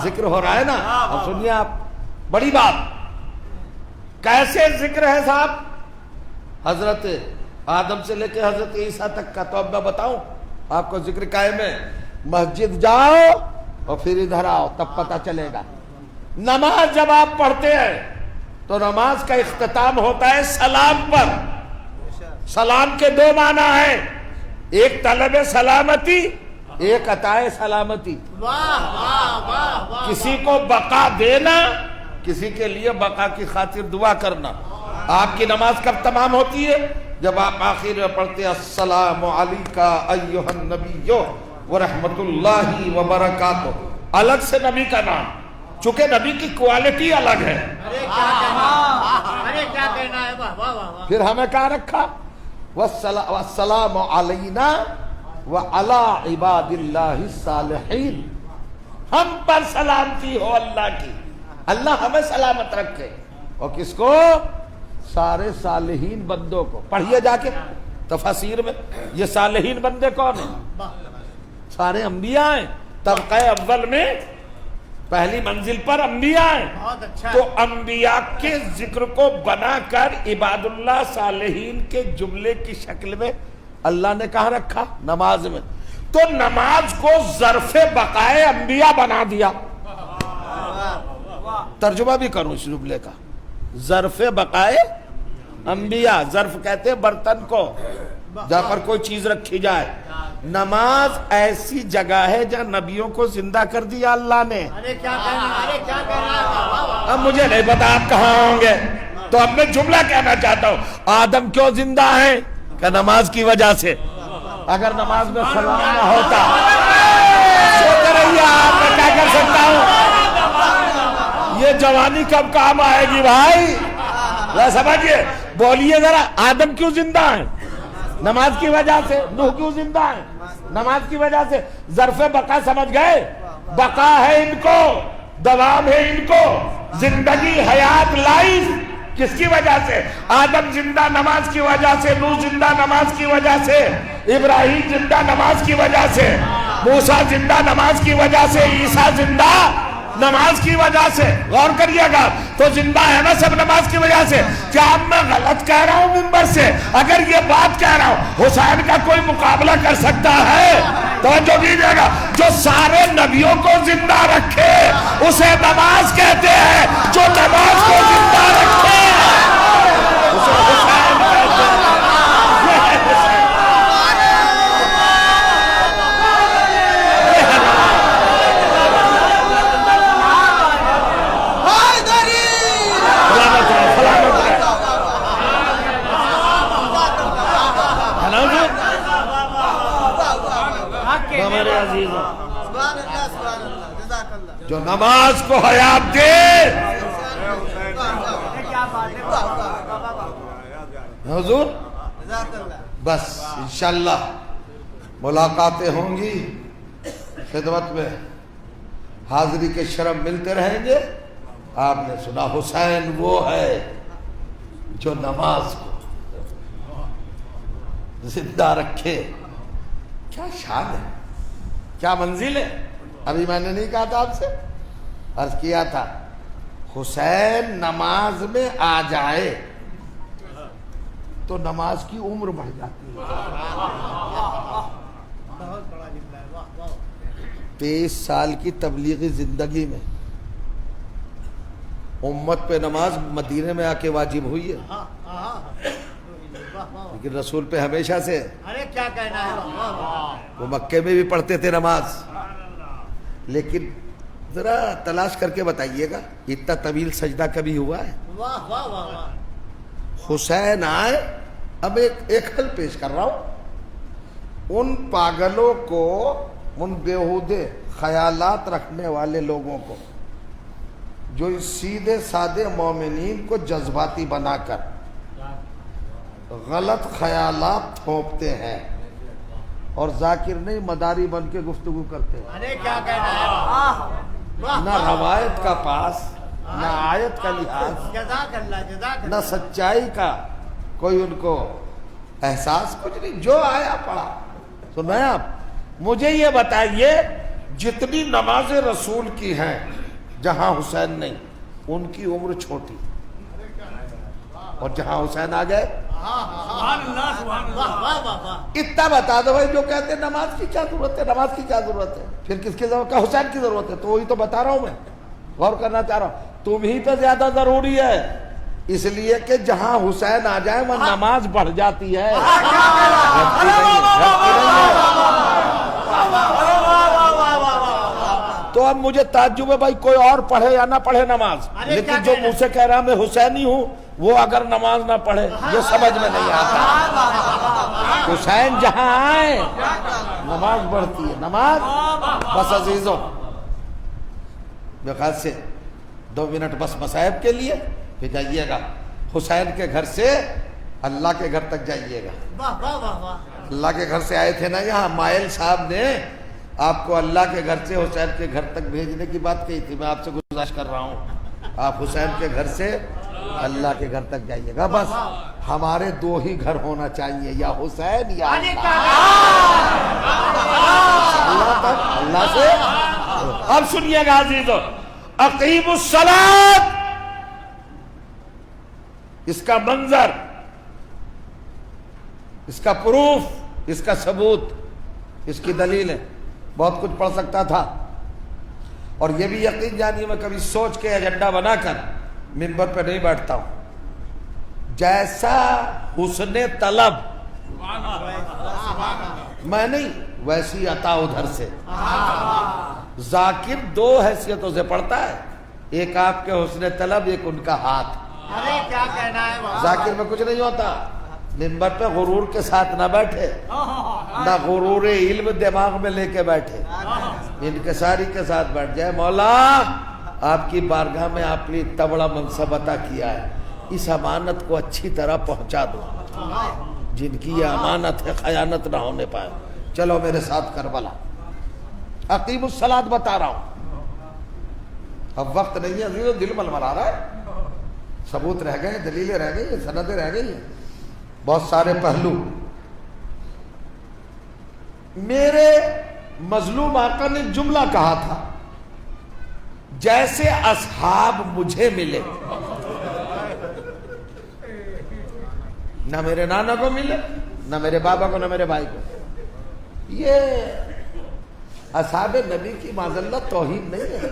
ذکر ہو رہا ہے نا. اب سنیے آپ، بڑی بات. کیسے ذکر ہے صاحب؟ حضرت آدم سے لے کے حضرت عیسیٰ تک کا. تو اب میں بتاؤں آپ کو ذکر قائم ہے. مسجد جاؤ اور پھر ادھر آؤ تب پتہ چلے گا. نماز جب آپ پڑھتے ہیں تو نماز کا اختتام ہوتا ہے سلام پر. سلام کے دو معنی ہیں، ایک طلب سلامتی، ایک عطا سلامتی. کسی کو بقا دینا، کسی کے لیے بقا کی خاطر دعا کرنا. آپ کی نماز کب تمام ہوتی ہے؟ جب آپ آخر میں پڑھتے ہیں السلام علیکہ ایھا النبی ورحمۃ اللہ وبرکاتہ. الگ سے نبی کا نام، چونکہ نبی کی کوالٹی الگ ہے. پھر ہمیں کہاں رکھا؟ والسلام علینا وعلی عباد اللہ الصالحین. ہم پر سلامتی ہو اللہ کی، اللہ ہمیں سلامت رکھے. اور کس کو؟ سارے صالحین بندوں کو. پڑھیے جا کے تفاسیر میں، یہ صالحین بندے کون ہیں؟ سارے انبیاء ہیں. طبقہ اول میں پہلی منزل پر انبیاء ہیں. تو انبیاء کے ذکر کو بنا کر عباد اللہ صالحین کے جملے کی شکل میں اللہ نے کہاں رکھا؟ نماز میں. تو نماز کو ظرف بقائے انبیاء بنا دیا. ترجمہ بھی کروں اس جملے کا. ظرف بقائے انبیاء، ظرف کہتے ہیں برتن کو جہاں پر کوئی چیز رکھی جائے. نماز ایسی جگہ ہے جہاں نبیوں کو زندہ کر دیا اللہ نے. اب مجھے نہیں پتا آپ کہاں ہوں گے، تو اب میں جملہ کہنا چاہتا ہوں. آدم کیوں زندہ ہیں؟ کہ نماز کی وجہ سے. اگر نماز میں سلام نہ ہوتا، سوچ رہی آپ میں کیا کر سکتا ہوں؟ یہ جوانی کب کام آئے گی بھائی؟ سمجھئے، بولیے ذرا. آدم کیوں زندہ ہیں؟ نماز کی وجہ سے. نوح کیوں زندہ ہیں؟ نماز کی وجہ سے. ظرف بقا سمجھ گئے؟ بقا ہے ان کو، دوام ہے ان کو، زندگی، حیات، لائف. کس کی وجہ سے؟ آدم زندہ نماز کی وجہ سے، نوح زندہ نماز کی وجہ سے، ابراہیم زندہ نماز کی وجہ سے، موسیٰ زندہ نماز کی وجہ سے، عیسیٰ زندہ نماز کی وجہ سے. غور کریے گا. تو زندہ ہے نا سب نماز کی وجہ سے. کیا اب میں غلط کہہ رہا ہوں منبر سے؟ اگر یہ بات کہہ رہا ہوں، حسین کا کوئی مقابلہ کر سکتا ہے؟ توجہ کیجیے گا. جو سارے نبیوں کو زندہ رکھے اسے نماز کہتے ہیں. جو نماز کو زندہ رکھے اسے حسین کہتے ہیں. جو نماز کو حیات دے. حضور بس انشاءاللہ ملاقاتیں ہوں گی، خدمت میں حاضری کے شرم ملتے رہیں گے. آپ نے سنا حسین وہ ہے جو نماز کو زندہ رکھے. کیا شان ہے، کیا منزل ہے. ابھی میں نے نہیں کہا تھا آپ سے، عرض کیا تھا حسین نماز میں آ جائے تو نماز کی عمر بڑھ جاتی ہے. 23 سال کی تبلیغی زندگی میں امت پہ نماز مدینے میں آ کے واجب ہوئی ہے، لیکن رسول پہ ہمیشہ سے. کیا کہنا ہے؟ وہ مکے میں بھی پڑھتے تھے نماز، لیکن ذرا تلاش کر کے بتائیے گا اتنا طویل سجدہ کبھی ہوا ہے؟ واہ واہ واہ. حسین آئے. اب ایک حل پیش کر رہا ہوں. ان پاگلوں کو، ان بیہودے خیالات رکھنے والے لوگوں کو جو اس سیدھے سادے مومنین کو جذباتی بنا کر غلط خیالات تھوپتے ہیں، اور ذاکر نہیں مداری بن کے گفتگو کرتے ہیں، ارے کیا کہنا ہے، نہ روایت کا پاس، نہ آیت کا لحاظ، جزاک اللہ جزاک نہ اللہ. سچائی کا کوئی ان کو احساس، کچھ نہیں، جو آیا پڑھا. سن رہے ہیں آپ؟ مجھے یہ بتائیے جتنی نماز رسول کی ہیں جہاں حسین نہیں، ان کی عمر چھوٹی، اور جہاں حسین آ گئے سبحان اللہ سبحان اللہ. واہ واہ واہ واہ. اتنا بتا دو بھائی. جو کہتے ہیں نماز کی کیا ضرورت ہے، نماز کی کیا ضرورت ہے، پھر کس کی ضرورت ہے؟ حسین کی ضرورت ہے. تو وہی تو بتا رہا ہوں میں، غور کرنا چاہ رہا ہوں. تم ہی پہ زیادہ ضروری ہے، اس لیے کہ جہاں حسین آ جائے وہاں نماز بڑھ جاتی ہے. تو اب مجھے تعجب ہے بھائی کوئی اور پڑھے یا نہ پڑھے نماز، لیکن جو مجھ سے کہہ رہا میں حسینی ہوں وہ اگر نماز نہ پڑھے یہ سمجھ میں نہیں آتا. حسین جہاں آئے نماز بڑھتی ہے، نماز. بس عزیزوں بخیر سے 2 منٹ بس مصائب کے لیے، پھر جائیے گا حسین کے گھر سے اللہ کے گھر تک جائیے گا. واہ واہ واہ واہ. اللہ کے گھر سے آئے تھے نا یہاں، مائل صاحب نے آپ کو اللہ کے گھر سے حسین کے گھر تک بھیجنے کی بات کہی تھی. میں آپ سے گزارش کر رہا ہوں آپ حسین کے گھر سے اللہ کے گھر تک جائیے گا. بس ہمارے 2 ہی گھر ہونا چاہیے، یا حسین یا اللہ تک، اللہ سے. اب سنیے گا عزیزو، اقیموا الصلاۃ، اس کا منظر، اس کا پروف، اس کا ثبوت، اس کی دلیل ہے. بہت کچھ پڑھ سکتا تھا، اور یہ بھی یقین جانیے میں کبھی سوچ کے ایجنڈا بنا کر منبر پہ نہیں بیٹھتا ہوں. جیسا حسن طلب میں نہیں، ویسی عطا ادھر سے. ذاکر 2 حیثیتوں سے پڑھتا ہے، ایک آپ کے حسن طلب، ایک ان کا ہاتھ. ارے کیا کہنا ہے. ذاکر میں کچھ نہیں ہوتا. منبر پہ غرور کے ساتھ نہ بیٹھے، نہ غرور علم دماغ میں لے کے بیٹھے، انکساری کے ساتھ بیٹھ جائے. مولا آپ کی بارگاہ میں آپ نے اتنا بڑا منصب عطا کیا ہے، اس امانت کو اچھی طرح پہنچا دو. جن کی یہ امانت ہے خیانت نہ ہونے پائے. چلو میرے ساتھ کربلا. اقیم الصلاۃ بتا رہا ہوں. اب وقت نہیں ہے عزیزو، دل ململا رہا ہے. ثبوت رہ گئے، دلیلیں رہ گئی ہیں، سندیں رہ گئی ہیں، بہت سارے پہلو. میرے مظلوم آقا نے جملہ کہا تھا، جیسے اصحاب مجھے ملے، نہ میرے نانا کو ملے، نہ میرے بابا کو، نہ میرے بھائی کو. یہ اصحاب نبی کی معذلت توہین نہیں ہے،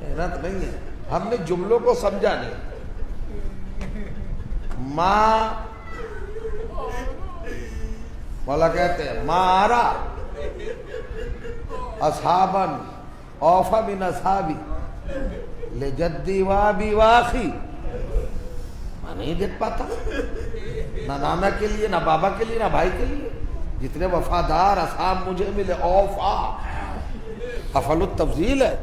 حیرت نہیں ہے. ہم نے جملوں کو سمجھا نہیں. ماں مولا کہتے ہیں ما آرا اصحابن اوفا من اصحابی لجدی وابی واخی. میں نہیں دیکھ پاتا، نہ نانا کے لیے، نہ بابا کے لیے، نہ بھائی کے لیے. جتنے وفادار اصحاب مجھے ملے، اوفا افعل التفضیل ہے،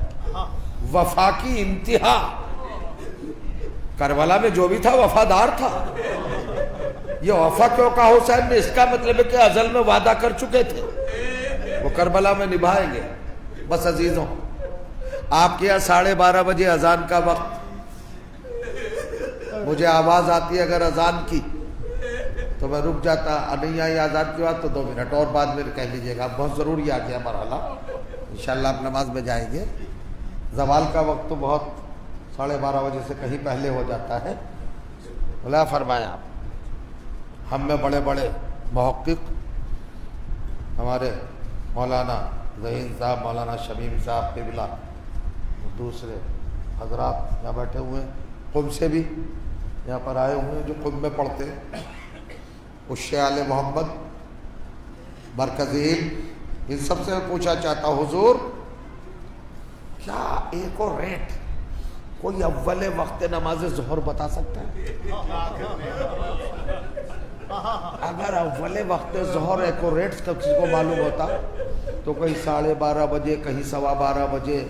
وفا کی انتہا. کربلا میں جو بھی تھا وفادار تھا. یہ وفا کیوں کہا حسین نے؟ اس کا مطلب ہے کہ ازل میں وعدہ کر چکے تھے، وہ کربلا میں نبھائیں گے. بس عزیزوں آپ کے یہاں 12:30 بجے اذان کا وقت، مجھے آواز آتی ہے اگر اذان کی تو میں رک جاتا. نہیں آئی اذان کی بات تو 2 منٹ اور بعد میں کہہ لیجیے گا. بہت ضروری آ گیا مرحلہ، انشاءاللہ آپ نماز میں جائیں گے. زوال کا وقت تو بہت 12:30 بجے سے کہیں پہلے ہو جاتا ہے. بھلا فرمایا آپ. ہم میں بڑے بڑے محقق ہمارے مولانا ذہین صاحب، مولانا شمیم صاحب قبلہ، دوسرے حضرات یہاں بیٹھے ہوئے ہیں، قم سے بھی یہاں پر آئے ہوئے ہیں جو قم میں پڑھتے ہیں. عشاء آل محمد، مرکزی علم، ان سب سے میں پوچھنا چاہتا ہوں حضور کیا ایک اور ریٹ کوئی اول وقت نماز ظہر بتا سکتا ہے؟ اگر اول وقت ظہر ایکوریٹ کسی کو معلوم ہوتا تو کہیں 12:30 بجے، کہیں 12:15 بجے،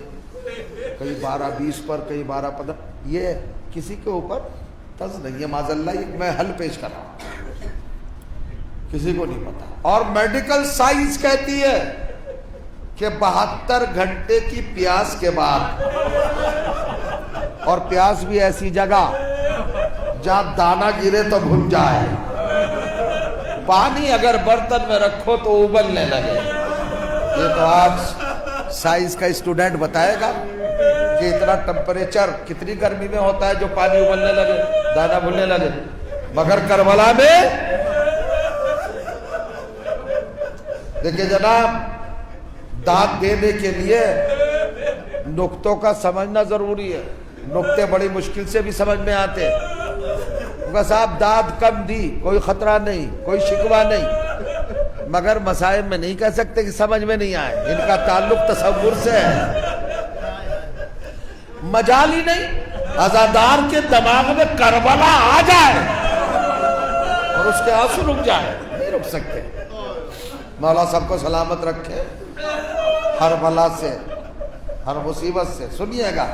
کہیں 12:20 پر، کہیں 12:15، یہ کسی کے اوپر تز نہیں ہے معاذ اللہ. یہ میں حل پیش کر رہا ہوں، کسی کو نہیں پتا. اور میڈیکل سائنس کہتی ہے کہ 72 گھنٹے کی پیاس کے بعد، اور پیاس بھی ایسی جگہ جہاں دانا گرے تو بھول جائے، پانی اگر برتن میں رکھو تو ابلنے لگے. یہ تو آج سائنس کا اسٹوڈنٹ بتائے گا کہ اتنا ٹمپریچر کتنی گرمی میں ہوتا ہے جو پانی ابلنے لگے، دانا بھولنے لگے. مگر کربلا میں دیکھیں جناب، داد دینے کے لیے نقطوں کا سمجھنا ضروری ہے. نقطے بڑی مشکل سے بھی سمجھ میں آتے ہیں. صاحب داد کم دی، کوئی خطرہ نہیں، کوئی شکوہ نہیں، مگر مسائل میں نہیں کہہ سکتے کہ سمجھ میں نہیں آئے. ان کا تعلق تصور سے ہے. مجال ہی نہیں عزادار کے دماغ میں کربلا آ جائے اور اس کے آنسو رک جائے، نہیں رک سکتے. مولا سب کو سلامت رکھے ہر بلا سے، ہر مصیبت سے. سنیے گا،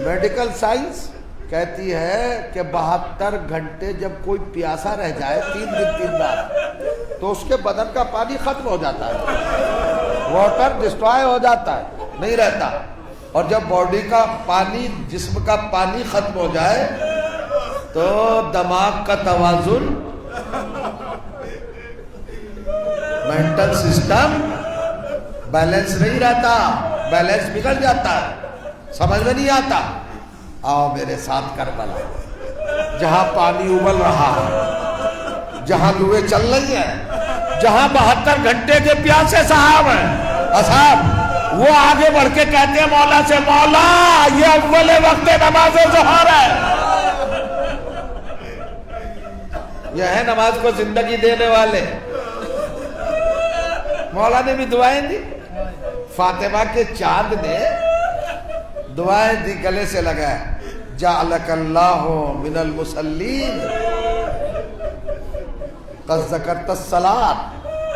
میڈیکل سائنس کہتی ہے کہ 72 گھنٹے جب کوئی پیاسا رہ جائے 3 دن 3 رات، تو اس کے بدن کا پانی ختم ہو جاتا ہے، واٹر ڈسٹرائے ہو جاتا ہے، نہیں رہتا. اور جب باڈی کا پانی، جسم کا پانی ختم ہو جائے تو دماغ کا توازن، مینٹل سسٹم بیلنس نہیں رہتا، بیلنس بگڑ جاتا ہے، سمجھ میں نہیں آتا. آؤ میرے ساتھ کربلا، جہاں پانی ابل رہا ہے، جہاں لوہے چل رہی ہیں، جہاں 72 گھنٹے کے پیاسے صاحب ہیں. اصحاب وہ آگے بڑھ کے کہتے ہیں مولا سے، مولا یہ اول وقت نماز ظہر ہے، یہ ہے نماز کو زندگی دینے والے. مولا نے بھی دعائیں دی. فاطمہ کے چاند نے دعائیں دی، گلے سے لگائے، جعلک اللہ من المصلین قد ذکرت الصلاۃ.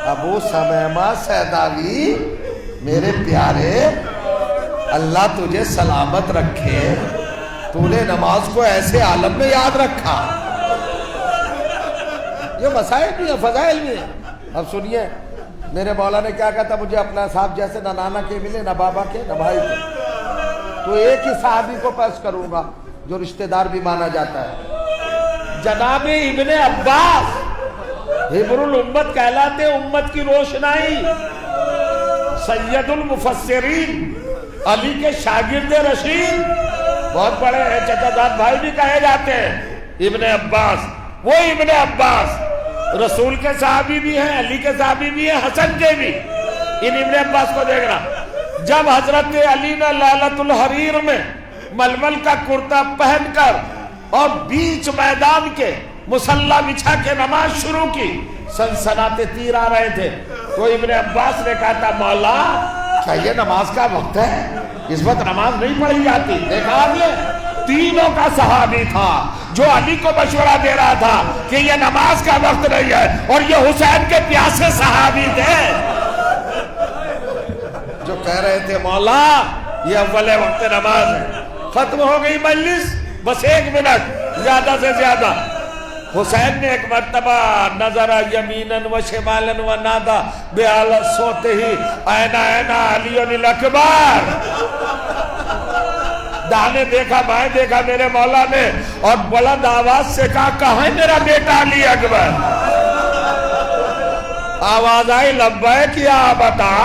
ابو سمیمہ سیداوی میرے پیارے، اللہ تجھے سلامت رکھے، تو نے نماز کو ایسے عالم میں یاد رکھا. یہ مسائل بھی ہیں، فضائل بھی ہیں. اب سنیے میرے مولا نے کیا کہا تھا، مجھے اپنا صاحب جیسے نہ نانا کے ملے، نہ بابا کے، نہ بھائی کے، تو ایک ہی صحابی کو پیش کروں گا جو رشتہ دار بھی مانا جاتا ہے. جناب ابن عباس، حبر الامت کہلاتے، امت کی روشنائی، سید المفسرین، علی کے شاگرد رشید، بہت بڑے ہیں، چچا زاد بھائی بھی کہے جاتے ہیں ابن عباس. وہ ابن عباس رسول کے صحابی بھی ہیں، علی کے صحابی بھی ہیں، حسن کے بھی. ان ابن عباس کو دیکھنا، جب حضرت علی نے لیلۃ الحریر میں ململ کا کرتا پہن کر اور بیچ میدان کے مصلی بچھا کے نماز شروع کی، سنسناتے تیر آ رہے تھے، تو ابن عباس نے کہا تھا، مولا کیا یہ نماز کا وقت ہے؟ اس وقت نماز نہیں پڑھی جاتی. دیکھا آپ نے، تینوں کا صحابی تھا جو علی کو مشورہ دے رہا تھا کہ یہ نماز کا وقت نہیں ہے، اور یہ حسین کے پیاسے صحابی تھے جو کہہ رہے تھے مولا یہ اول وقت نماز ہے. ختم ہو گئی مجلس، بس 1 منٹ زیادہ سے زیادہ. حسین نے ایک مرتبہ نظر یمیناً و شمالاً و نادا بیالا سوتے ہی اینا اینا علی الاکبر. دانے دیکھا، بائیں دیکھا میرے مولا نے، اور بلند آواز سے کہا، کہاں ہے میرا بیٹا علی اکبر؟ آواز آئی، لبیک یا بتا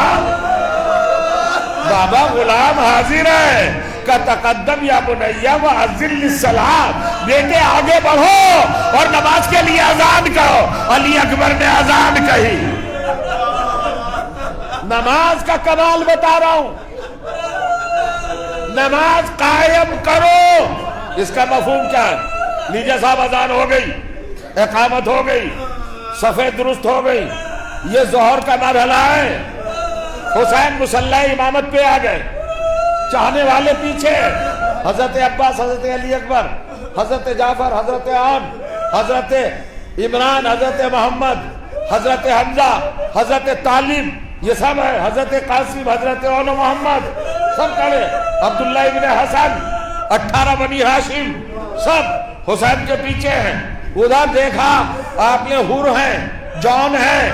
بابا، غلام حاضر ہے. کا تقدم یا بنیا وعزل للصلاۃ، بیٹے آگے بڑھو اور نماز کے لیے اذان کرو. علی اکبر نے اذان کہی. نماز کا کمال بتا رہا ہوں، نماز قائم کرو. اس کا مفہوم کیا ہے؟ لیجیے صاحب، اذان ہو گئی، اقامت ہو گئی، صفیں درست ہو گئی، یہ ظہر کا مرحلہ ہے. حسین مصلی امامت پہ آ گئے، چاہنے والے پیچھے، حضرت عباس، حضرت علی اکبر، حضرت جعفر، حضرت عون، حضرت عمران، حضرت محمد، حضرت حمزہ، حضرت طالب، یہ سب ہے، حضرت قاسم، حضرت اول محمد، سب کھڑے، عبداللہ ابن حسن، 18 بنی ہاشم، سب حسین کے پیچھے ہیں۔ ادھر دیکھا آپ نے حور ہیں، جون ہیں،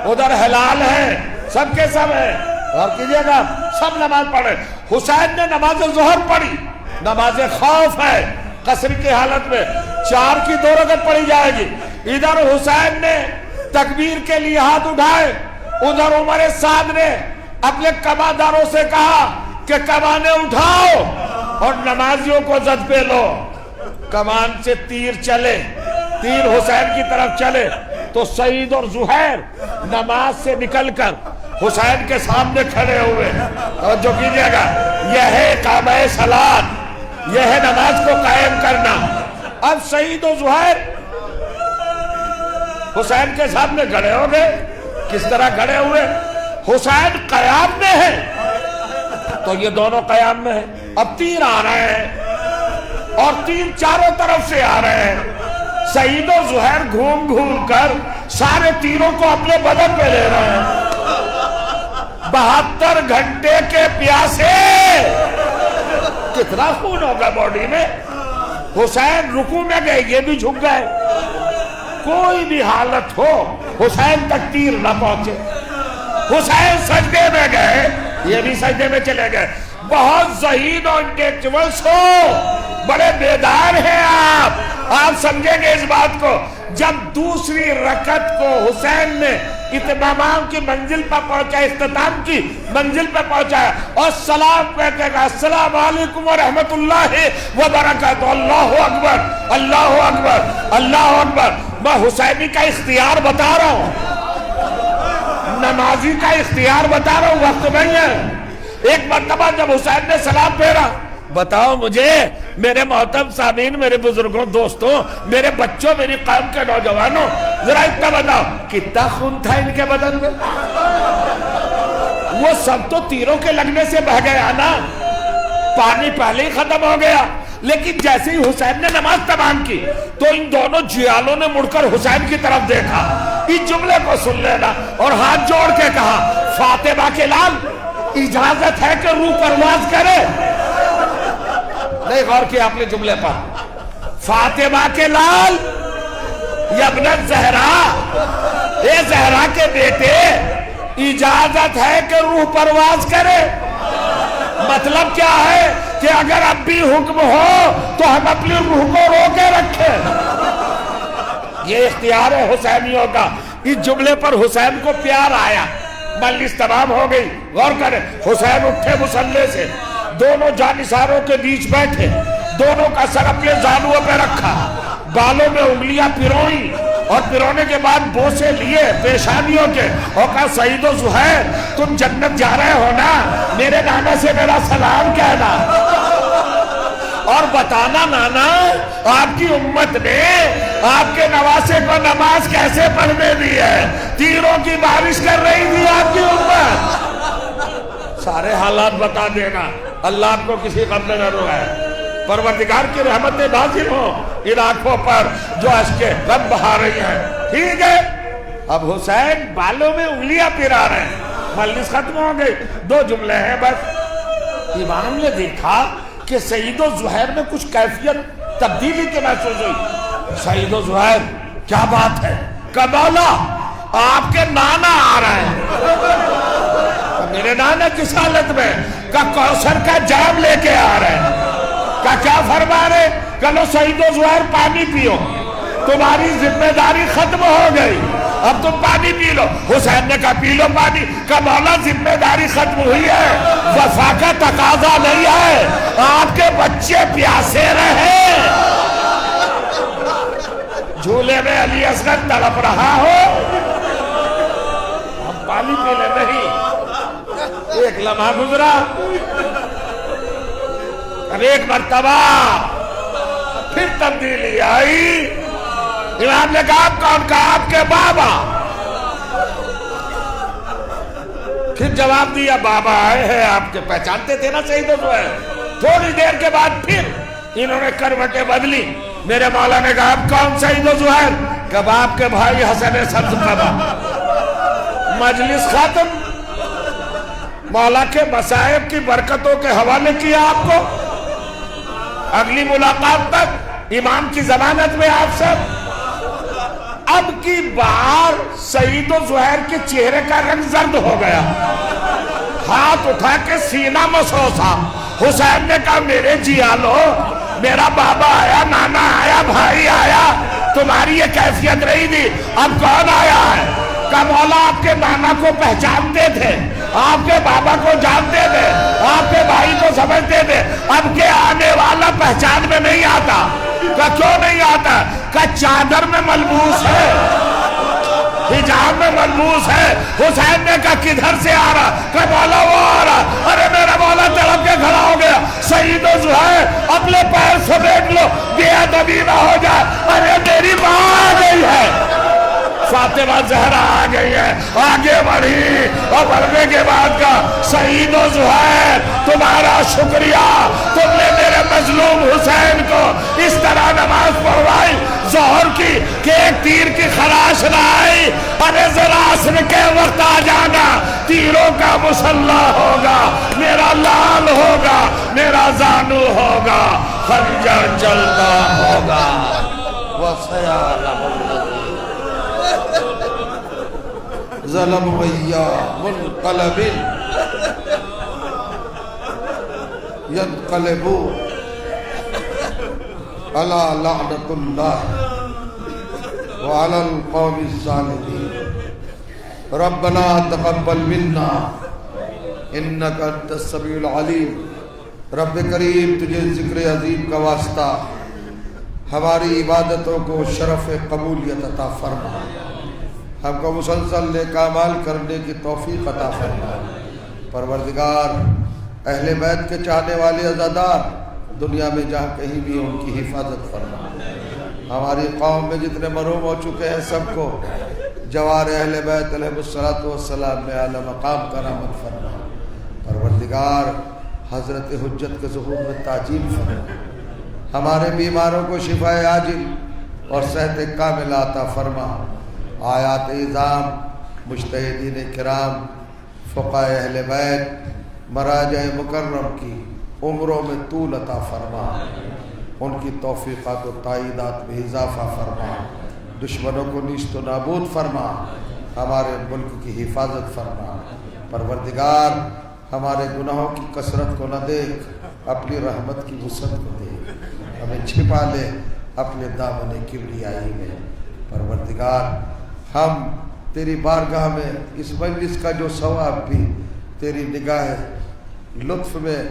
ادھر ہلال ہیں، سب کے سب ہیں، غور کیجئے گا، سب نماز پڑھے۔ حسین نے نماز ظہر پڑھی، نماز خوف ہے، قصر کی حالت میں 4 کی 2 رکعت پڑھی جائے گی۔ ادھر حسین نے تکبیر کے لیے ہاتھ اٹھائے، ادھر عمر سعد نے اپنے کمانداروں سے کہا کہ کمانیں اٹھاؤ اور نمازیوں کو زد پہ لو۔ کمان سے تیر چلے، تیر حسین کی طرف چلے تو سعید اور زہیر نماز سے نکل کر حسین کے سامنے کھڑے ہوئے۔ توجہ کیجئے گا، یہ ہے اقامہ صلاۃ، یہ ہے نماز کو قائم کرنا۔ اب سعید و زہیر حسین کے سامنے کھڑے ہو گئے۔ کس طرح کھڑے ہوئے؟ حسین قیام میں ہے تو یہ دونوں قیام میں ہیں۔ اب تیر آ رہے ہیں اور تیر چاروں طرف سے آ رہے ہیں۔ سعید و زہیر گھوم گھوم کر سارے تیروں کو اپنے بدن پہ لے رہے ہیں۔ 72 گھنٹے کے پیاسے، کتنا خون ہوگا باڈی میں۔ حسین رکوع میں گئے، یہ بھی جھک گئے۔ کوئی بھی حالت ہو حسین تک تیر نہ پہنچے۔ حسین سجدے میں گئے، یہ بھی سجدے میں چلے گئے۔ بہت ذہین و انٹیلیکچوئلز ہو، بڑے بیدار ہیں آپ سمجھیں گے اس بات کو۔ جب دوسری رکعت کو حسین نے اتمام کی منزل پر پہنچا، اختتام کی منزل پر پہنچایا اور سلام کہتے گا السلام علیکم ورحمت اللہ وبرکاتہ، اللہ اکبر، اللہ اکبر، اللہ اکبر۔ میں حسینی کا اختیار بتا رہا ہوں، نمازی کا اختیار بتا رہا ہوں، وقت نہیں ہے۔ ایک مرتبہ جب حسین نے سلام پھیرا، بتاؤ مجھے میرے محترم سامعین، میرے بزرگوں، دوستوں، میرے بچوں، میری قوم کے نوجوانوں، ذرا اتنا بتاؤ کتنا خون تھا ان کے بدن میں؟ وہ سب تو تیروں کے لگنے سے بہ گیا نا، پانی پہلے ہی ختم ہو گیا۔ لیکن جیسے ہی حسین نے نماز تمام کی تو ان دونوں جیالوں نے مڑ کر حسین کی طرف دیکھا۔ اس جملے کو سن لینا اور ہاتھ جوڑ کے کہا فاطمہ کے لال اجازت ہے کہ روح پرواز کرے؟ نہیں غور کیا آپ نے جملے پر؟ فاطمہ کے لال یا ابنت زہرا، اے زہرا کے بیٹے اجازت ہے کہ روح پرواز کرے؟ مطلب کیا ہے کہ اگر اب بھی حکم ہو تو ہم اپنی روح کو روکے رکھیں۔ یہ اختیار ہے حسینیوں کا۔ اس جملے پر حسین کو پیار آیا، مجلس تمام ہو گئی۔ غور کریں، حسین اٹھے مصلی سے، دونوں جانثاروں کے بیچ بیٹھے، دونوں کا سر اپنے زانووں پہ رکھا، بالوں میں انگلیاں پروئی اور پرونے کے بعد بوسے لیے پیشانیوں کے اور کہا سعید و زہیر تم جنت جا رہے ہو نا، میرے نانا سے میرا سلام کہنا اور بتانا نانا آپ کی امت نے آپ کے نواسے کو نماز کیسے پڑھنے دی ہے، تیروں کی بارش کر رہی تھی آپ کی امت۔ سارے حالات بتا دینا، اللہ آپ کو کسی غم میں نہ روائے۔ پروردگار کی رحمتیں نازل ہوں ان آنکھوں پر جو اشکے غم بہا رہی ہیں۔ ٹھیک ہے، اب حسین بالوں میں انگلیاں پھرا رہے ہیں، مجلس ختم ہو گئی، 2 جملے ہیں بس۔ امام نے دیکھا کہ سعید و زہیر میں کچھ کیفیت تبدیلی کے محسوس ہوئی۔ سعید و زہیر کیا بات ہے؟ کہ مولا آپ کے نانا آ رہے ہیں۔ میرے نانا کس حالت میں؟ کہ کوثر کا جام لے کے آ رہے ہیں۔ کیا فرما رہے؟ کہ لو سعید و زہیر پانی پیو، تمہاری ذمہ داری ختم ہو گئی، اب تم پانی پی لو۔ حسین نے کہا پی لو پانی۔ کہ مولا ذمہ داری ختم ہوئی ہے، وفا کا تقاضا نہیں ہے، آپ کے بچے پیاسے رہے، جھولے میں علی اصغر تڑپ رہا ہو، ہم پانی پی لے۔ نہیں، ایک لمحہ گزرا، ایک مرتبہ پھر تبدیلی آئی۔ امام نے کہا کون؟ کہا آپ کے بابا۔ پھر جواب دیا بابا آئے ہیں آپ کے، پہچانتے تھے نا سعید و زہیر۔ تھوڑی دیر کے بعد پھر انہوں نے کروٹیں بدلی، میرے مولا نے کہا اب کون سعید و زہیر؟ کب آپ کے بھائی حسن سبزقبہ۔ مجلس ختم، مولا کے مصائب کی برکتوں کے حوالے کیا آپ کو۔ اگلی ملاقات تک امام کی ضمانت میں آپ سب۔ اب کی بار سعید و زہیر کے چہرے کا رنگ زرد ہو گیا، ہاتھ اٹھا کے سینہ مسوسا۔ حسین نے کہا میرے جیالو، میرا بابا آیا، نانا آیا، بھائی آیا، تمہاری یہ کیفیت رہی تھی، اب کون آیا ہے؟ کہ مولا آپ کے نانا کو پہچانتے تھے، آپ کے بابا کو جانتے تھے، آپ کے بھائی کو سمجھتے تھے، اب کے آنے والا پہچان میں نہیں آتا۔ کہ کیوں نہیں آتا؟ کہ چادر میں ملبوس ہے، حجاب میں ملبوس ہے۔ حسین نے کہا کدھر سے آ رہا؟ کہ مولا وہ آ رہا۔ ارے میرا مولا تڑپ کے کھڑا ہو گیا۔ سعید و زہیر اپنے پیر سے بیٹھ لو، بے ادبی نہ ہو جائے۔ ارے میری ماں آ گئی ہے، فاطمہ زہرا آ گئی ہے، آگے بڑھی اور بڑھنے کے بعد کا سعید و زہیر تمہارا شکریہ، تم نے میرے مظلوم حسین کو اس طرح نماز پڑھوائی ظہر کی کہ ایک تیر کی خراش نہ آئی۔ ارے ذرا عصر کے وقت آ جانا، تیروں کا مسلح ہوگا، میرا لال ہوگا، میرا زانو ہوگا، خنجر چلتا ہوگا۔ ظلم ویا منقلب ينقلب على لعنة الله وعلى القوم الظالمين ربنا تقبل منا انك انت السميع العليم۔ رب کریم تجھے ذکر عظیم کا واسطہ ہماری عبادتوں کو شرف قبولیت عطا فرما، ہم کو مسلسل نیک اعمال کرنے کی توفیق عطا فرما۔ پروردگار اہل بیت کے چاہنے والے عزادار دنیا میں جہاں کہیں بھی ان کی حفاظت فرما۔ ہماری قوم میں جتنے محروم ہو چکے ہیں سب کو جوار اہل بیت علیہ السلام میں اعلی مقام کرامت فرما۔ پروردگار حضرت حجت کے ظہور میں تعجیل فرما، ہمارے بیماروں کو شفا عاجل اور صحت کاملہ عطا فرما۔ آیات اعظام، مجتہدین کرام، فقہاء اہل بیت، مراجع مکرم کی عمروں میں طول عطا فرما، ان کی توفیقات و تائیدات میں اضافہ فرما، دشمنوں کو نیست و نابود فرما، ہمارے ملک کی حفاظت فرما۔ پروردگار ہمارے گناہوں کی کثرت کو نہ دیکھ، اپنی رحمت کی وسعت کو دیکھ، ہمیں چھپا لے اپنے دامن کبریائی میں۔ پروردگار ہم تیری بارگاہ میں اس مجلس کا جو ثواب بھی تیری نگاہ لطف میں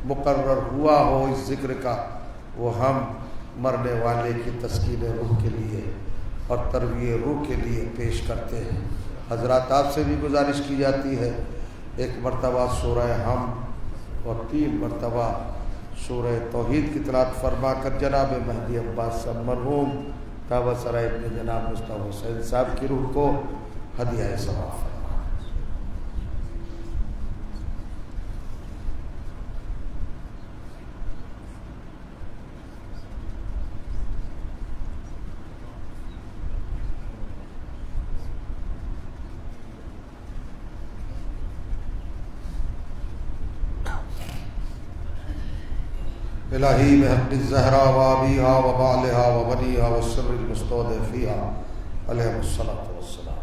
مقرر ہوا ہو اس ذکر کا، وہ ہم مرنے والے کی تسکین روح کے لیے اور ترویع روح کے لیے پیش کرتے ہیں۔ حضرات آپ سے بھی گزارش کی جاتی ہے، ایک مرتبہ سورہ حمد اور 3 مرتبہ سورہ توحید کی تلاوت فرما کر جناب مہدی عباس صاحب مرحوم کعبہ سرائے ابن جناب مصطفیٰ حسین صاحب کی روح کو ہدیہ ثواب فرما۔ الہی بحق الزہرا وابیہا وبالہا وبنیہا والسر المستودع فیہا علیہ الصلاۃ والسلام۔